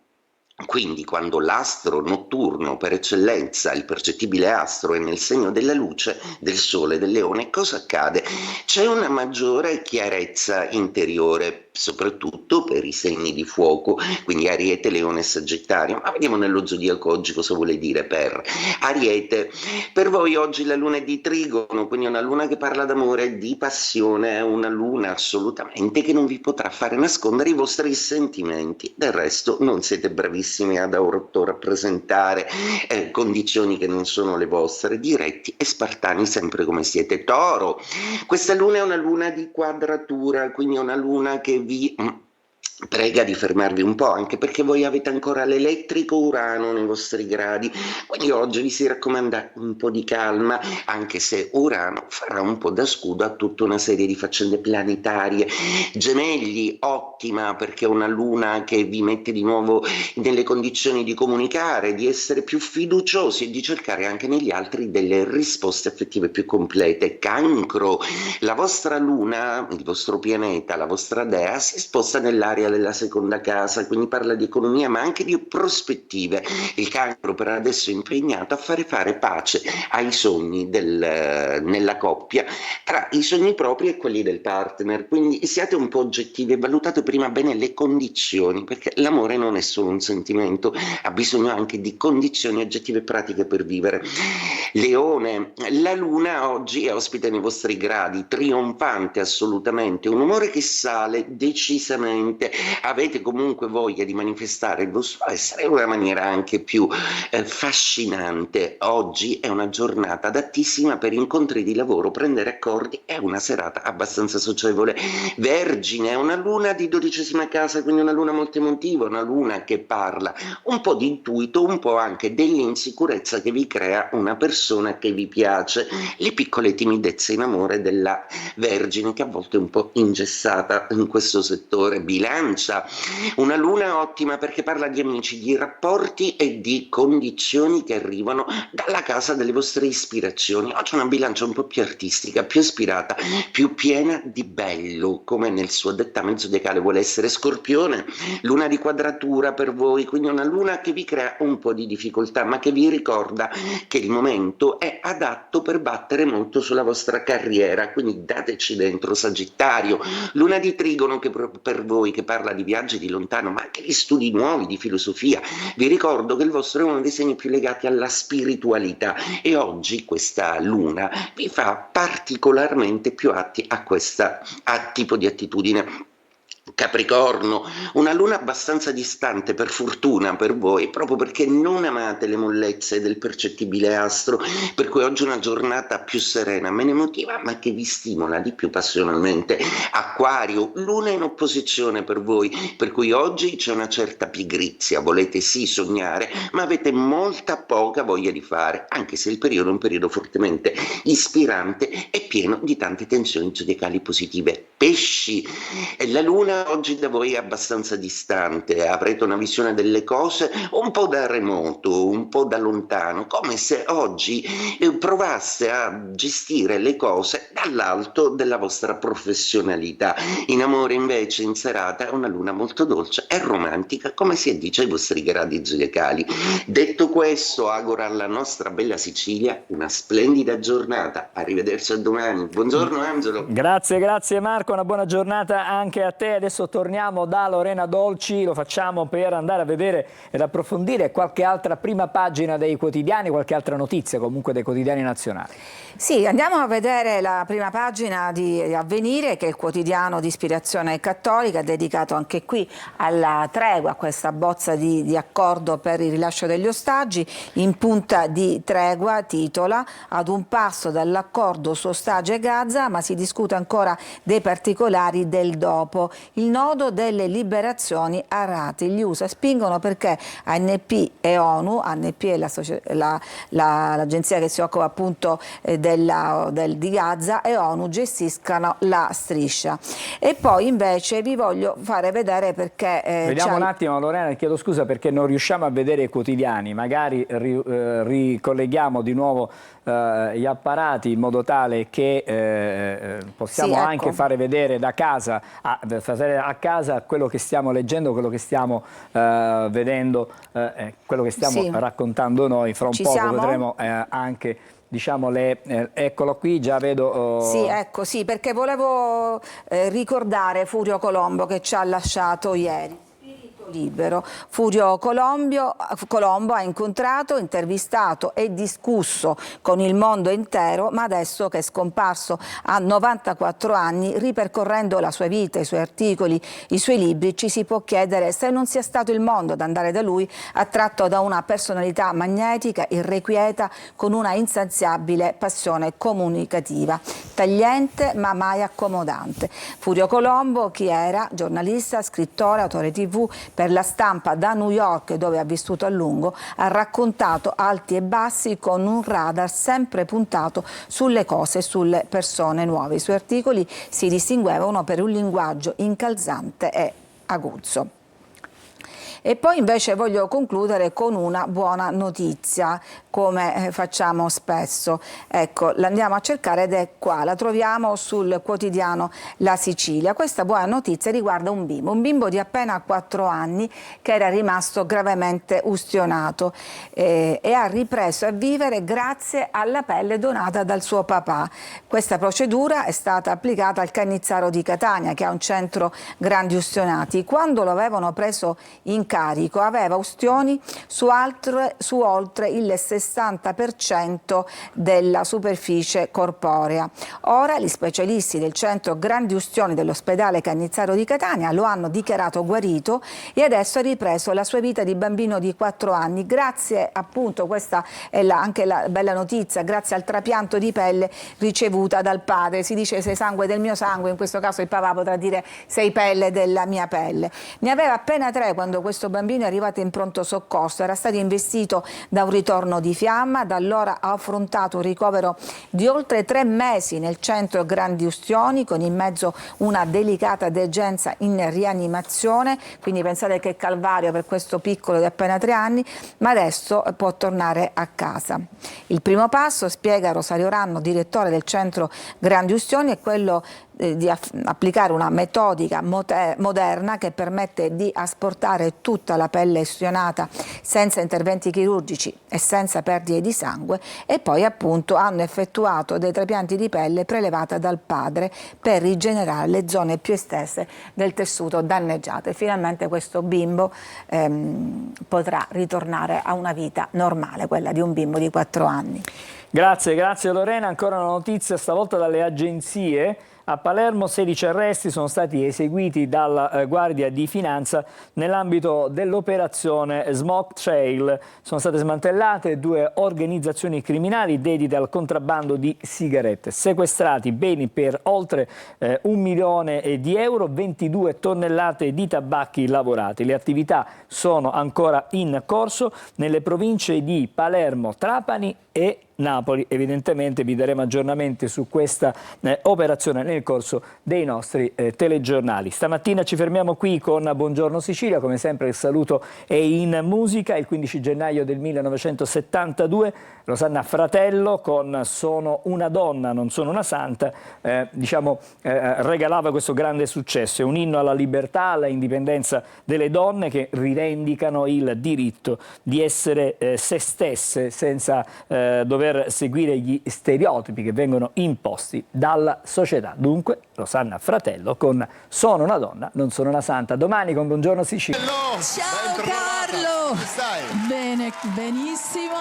Quindi quando l'astro notturno per eccellenza, il percettibile astro, è nel segno della luce, del sole, del leone, cosa accade? C'è una maggiore chiarezza interiore, soprattutto per i segni di fuoco, quindi Ariete, Leone e Sagittario. Ma vediamo nello zodiaco oggi cosa vuole dire per Ariete. Per voi oggi la luna è di Trigono, quindi è una luna che parla d'amore, di passione, è una luna assolutamente che non vi potrà fare nascondere i vostri sentimenti. Del resto non siete bravissimi ad autorappresentare condizioni che non sono le vostre, diretti e spartani sempre come siete. Toro, questa luna è una luna di quadratura, quindi è una luna che vi prega di fermarvi un po', anche perché voi avete ancora l'elettrico Urano nei vostri gradi, quindi oggi vi si raccomanda un po' di calma, anche se Urano farà un po' da scudo a tutta una serie di faccende planetarie. Gemelli, ottima, perché è una luna che vi mette di nuovo nelle condizioni di comunicare, di essere più fiduciosi e di cercare anche negli altri delle risposte affettive più complete. Cancro, la vostra luna, il vostro pianeta, la vostra dea si sposta nell'area della seconda casa, quindi parla di economia ma anche di prospettive. Il Cancro per adesso è impegnato a fare pace ai sogni nella coppia, tra i sogni propri e quelli del partner, quindi siate un po' oggettivi e valutate prima bene le condizioni, perché l'amore non è solo un sentimento, ha bisogno anche di condizioni oggettive e pratiche per vivere. Leone, la luna oggi è ospite nei vostri gradi, trionfante assolutamente, un umore che sale decisamente, avete comunque voglia di manifestare il vostro essere in una maniera anche più fascinante. Oggi è una giornata adattissima per incontri di lavoro, prendere accordi, è una serata abbastanza socievole. Vergine, è una luna di 12ª casa, quindi una luna molto emotiva, una luna che parla un po' di intuito, un po' anche dell'insicurezza che vi crea una persona che vi piace, le piccole timidezze in amore della Vergine che a volte è un po' ingessata in questo settore. Bilancia, una luna ottima perché parla di amici, di rapporti e di condizioni che arrivano dalla casa delle vostre ispirazioni. Oggi una Bilancia un po' più artistica, più ispirata, più piena di bello, come nel suo dettame zodiacale vuole essere. Scorpione, luna di quadratura per voi, quindi una luna che vi crea un po' di difficoltà ma che vi ricorda che il momento è adatto per battere molto sulla vostra carriera, quindi dateci dentro. Sagittario, luna di Trigono che per voi che parla di viaggi di lontano ma anche di studi nuovi, di filosofia. Vi ricordo che il vostro è uno dei segni più legati alla spiritualità e oggi questa luna vi fa particolarmente più atti a questo tipo di attitudine. Capricorno, una luna abbastanza distante, per fortuna per voi, proprio perché non amate le mollezze del percettibile astro, per cui oggi è una giornata più serena, meno emotiva, ma che vi stimola di più passionalmente. Acquario, luna in opposizione per voi, per cui oggi c'è una certa pigrizia, volete sì sognare, ma avete molta poca voglia di fare, anche se il periodo è un periodo fortemente ispirante e pieno di tante tensioni zodiacali positive. Pesci, e la luna oggi da voi è abbastanza distante, avrete una visione delle cose un po' da remoto, un po' da lontano, come se oggi provaste a gestire le cose dall'alto della vostra professionalità. In amore invece in serata è una luna molto dolce e romantica, come si addice ai vostri gradi zodiacali. Detto questo, auguro alla nostra bella Sicilia una splendida giornata. Arrivederci a domani. Buongiorno Angelo. Grazie Marco, una buona giornata anche a te. Adesso torniamo da Lorena Dolci, lo facciamo per andare a vedere ed approfondire qualche altra prima pagina dei quotidiani, qualche altra notizia comunque dei quotidiani nazionali. Sì, andiamo a vedere la prima pagina di Avvenire, che è il quotidiano di ispirazione cattolica, dedicato anche qui alla tregua, a questa bozza di accordo per il rilascio degli ostaggi. In punta di tregua titola: ad un passo dall'accordo su ostaggi e Gaza, ma si discute ancora dei particolari del dopo. Il nodo delle liberazioni a rate. Gli USA spingono perché ANP e ONU, ANP è l'agenzia che si occupa appunto di Gaza, e ONU gestiscano la striscia. E poi invece vi voglio fare vedere perché... Vediamo un attimo Lorena, chiedo scusa perché non riusciamo a vedere i quotidiani, magari ricolleghiamo di nuovo gli apparati in modo tale che possiamo anche fare vedere da casa, a casa quello che stiamo leggendo, quello che stiamo vedendo, quello che stiamo raccontando noi. Fra un poco vedremo anche... Diciamo eccolo qui, già vedo... Sì, ecco, sì, perché volevo ricordare Furio Colombo che ci ha lasciato ieri. Libero. Furio Colombo ha incontrato, intervistato e discusso con il mondo intero, ma adesso che è scomparso a 94 anni, ripercorrendo la sua vita, i suoi articoli, i suoi libri, ci si può chiedere se non sia stato il mondo ad andare da lui, attratto da una personalità magnetica, irrequieta, con una insaziabile passione comunicativa, tagliente ma mai accomodante. Furio Colombo, chi era? Giornalista, scrittore, autore TV, per La Stampa da New York, dove ha vissuto a lungo, ha raccontato alti e bassi con un radar sempre puntato sulle cose e sulle persone nuove. I suoi articoli si distinguevano per un linguaggio incalzante e aguzzo. E poi invece voglio concludere con una buona notizia, come facciamo spesso. Ecco, l'andiamo a cercare ed è qua, la troviamo sul quotidiano La Sicilia. Questa buona notizia riguarda un bimbo di appena 4 anni che era rimasto gravemente ustionato e ha ripreso a vivere grazie alla pelle donata dal suo papà. Questa procedura è stata applicata al Cannizzaro di Catania, che ha un centro grandi ustionati. Quando lo avevano preso in carico aveva ustioni su oltre il 60% della superficie corporea. Ora gli specialisti del centro grandi ustioni dell'ospedale Cannizzaro di Catania lo hanno dichiarato guarito e adesso ha ripreso la sua vita di bambino di 4 anni grazie, appunto, questa è anche la bella notizia, grazie al trapianto di pelle ricevuta dal padre. Si dice sei sangue del mio sangue, in questo caso il papà potrà dire sei pelle della mia pelle. Ne aveva appena 3 quando questo bambino è arrivato in pronto soccorso, era stato investito da un ritorno di fiamma, da allora ha affrontato un ricovero di oltre 3 mesi nel centro grandi ustioni, con in mezzo una delicata degenza in rianimazione, quindi pensate che calvario per questo piccolo di appena 3 anni, ma adesso può tornare a casa. Il primo passo, spiega Rosario Ranno, direttore del centro grandi ustioni, è quello di applicare una metodica moderna che permette di asportare tutta la pelle ustionata senza interventi chirurgici e senza perdite di sangue, e poi appunto hanno effettuato dei trapianti di pelle prelevata dal padre per rigenerare le zone più estese del tessuto danneggiato, e finalmente questo bimbo potrà ritornare a una vita normale, quella di un bimbo di 4 anni. Grazie Lorena. Ancora una notizia, stavolta dalle agenzie. A Palermo 16 arresti sono stati eseguiti dalla Guardia di Finanza nell'ambito dell'operazione Smoke Trail. Sono state smantellate 2 organizzazioni criminali dedite al contrabbando di sigarette. Sequestrati beni per oltre 1 milione di euro, 22 tonnellate di tabacchi lavorati. Le attività sono ancora in corso nelle province di Palermo, Trapani e Napoli. Evidentemente vi daremo aggiornamenti su questa operazione nel corso dei nostri telegiornali. Stamattina ci fermiamo qui con Buongiorno Sicilia, come sempre il saluto è in musica. Il 15 gennaio del 1972 Rosanna Fratello con Sono una donna, non sono una santa, regalava questo grande successo. È un inno alla libertà, alla indipendenza delle donne che rivendicano il diritto di essere se stesse senza dover seguire gli stereotipi che vengono imposti dalla società. Dunque, Rosanna Fratello con Sono una donna, non sono una santa. Domani con Buongiorno Sicilia. Ciao Carlo! Bene, benissimo.